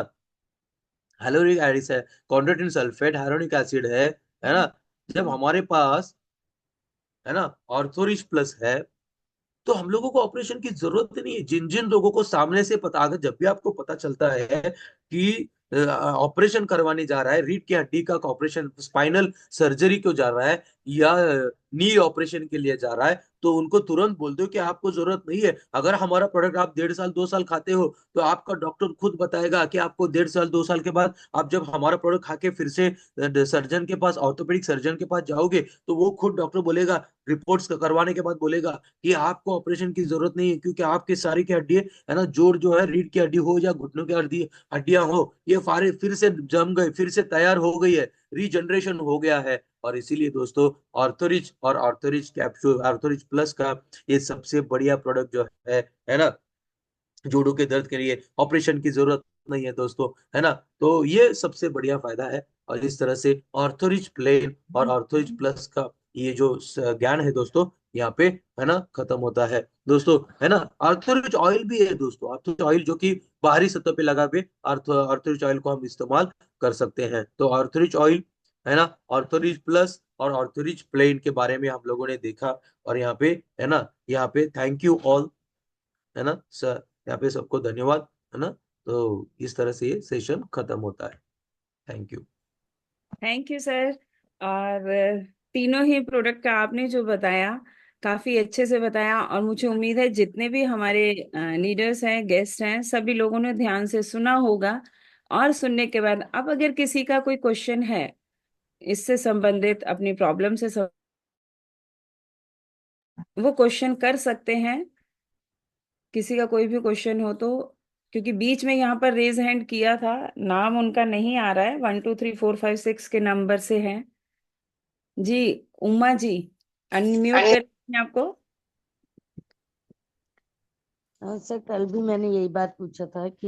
हाइलोरिक एसिड है, कॉन्ड्रोटिन सल्फेट, हाइलोनिक एसिड है ना, जब हमारे पास, है ना, ऑर्थोरिच प्लस है, तो हम लोगों को ऑपरेशन की जरूरत ही नहीं है। जिन जिन लोगों को सामने से पता, अगर जब भी आपको पता चलता है कि ऑपरेशन करवाने जा रहा है, रीढ़ की हड्डी का ऑपरेशन, स्पाइनल सर्जरी क्यों जा रहा है, या नी ऑपरेशन के लिए जा रहा है, तो उनको तुरंत बोल दो कि आपको जरूरत नहीं है। अगर हमारा प्रोडक्ट आप 1.5 साल 2 साल खाते हो, तो आपका डॉक्टर खुद बताएगा कि आपको 1.5 साल 2 साल के बाद आप जब हमारा प्रोडक्ट खा के फिर से सर्जन के पास, ऑर्थोपेडिक सर्जन के पास जाओगे, तो वो खुद डॉक्टर बोलेगा, रिपोर्ट्स करवाने के बाद बोलेगा कि आपको ऑपरेशन की जरूरत नहीं है, क्योंकि आपके सारी की हड्डी, है ना, जोड़ जो है, रीढ़ की हड्डी हो या घुटनों की हड्डी, हड्डियां हो, ये फारे फिर से जम गए, फिर से तैयार हो गई है, रीजनरेशन हो गया है। और इसीलिए दोस्तों, ऑर्थोरिच और ऑर्थोरिच कैप्सूल, ऑर्थोरिच प्लस का ये सबसे बढ़िया प्रोडक्ट जो है ना, जोड़ों के दर्द के लिए ऑपरेशन की जरूरत नहीं है दोस्तों, है ना। तो ये सबसे बढ़िया फायदा है। और इस तरह से ऑर्थोरिच प्लेन और ऑर्थोरिच प्लस का ये जो ज्ञान है दोस्तों, यहाँ पे, है ना, खत्म होता है दोस्तों, है ना। ऑर्थोरिच ऑयल भी है दोस्तों, ऑर्थोरिच ऑयल जो कि बाहरी सतह पे लगा हुए ऑर्थोरिच ऑयल को हम इस्तेमाल कर सकते हैं। तो ऑर्थोरिच ऑयल, है ना, ऑर्थोरिच प्लस और ऑर्थोरिच प्लेन के बारे में हम लोगों ने देखा। और यहाँ पे, है ना, यहाँ पे थैंक यू ऑल, है ना सर, यहाँ पे सबको धन्यवाद, है ना। तो इस तरह से ये सेशन खत्म होता है। Thank you. Thank you sir. और तीनों ही प्रोडक्ट का आपने जो बताया, काफी अच्छे से बताया, और मुझे उम्मीद है जितने भी हमारे लीडर्स हैं, गेस्ट हैं, सभी लोगों ने ध्यान से सुना होगा। और सुनने के बाद अब अगर किसी का कोई क्वेश्चन है इससे संबंधित, अपनी प्रॉब्लम से वो क्वेश्चन कर सकते हैं। किसी का कोई भी क्वेश्चन हो तो, क्योंकि बीच में यहाँ पर रेज हैंड किया था, नाम उनका नहीं आ रहा है, 1 2 3 4 5 6 के नंबर से है जी। उमा जी, अनम्यूट करें आपको। सर, कल भी मैंने यही बात पूछा था कि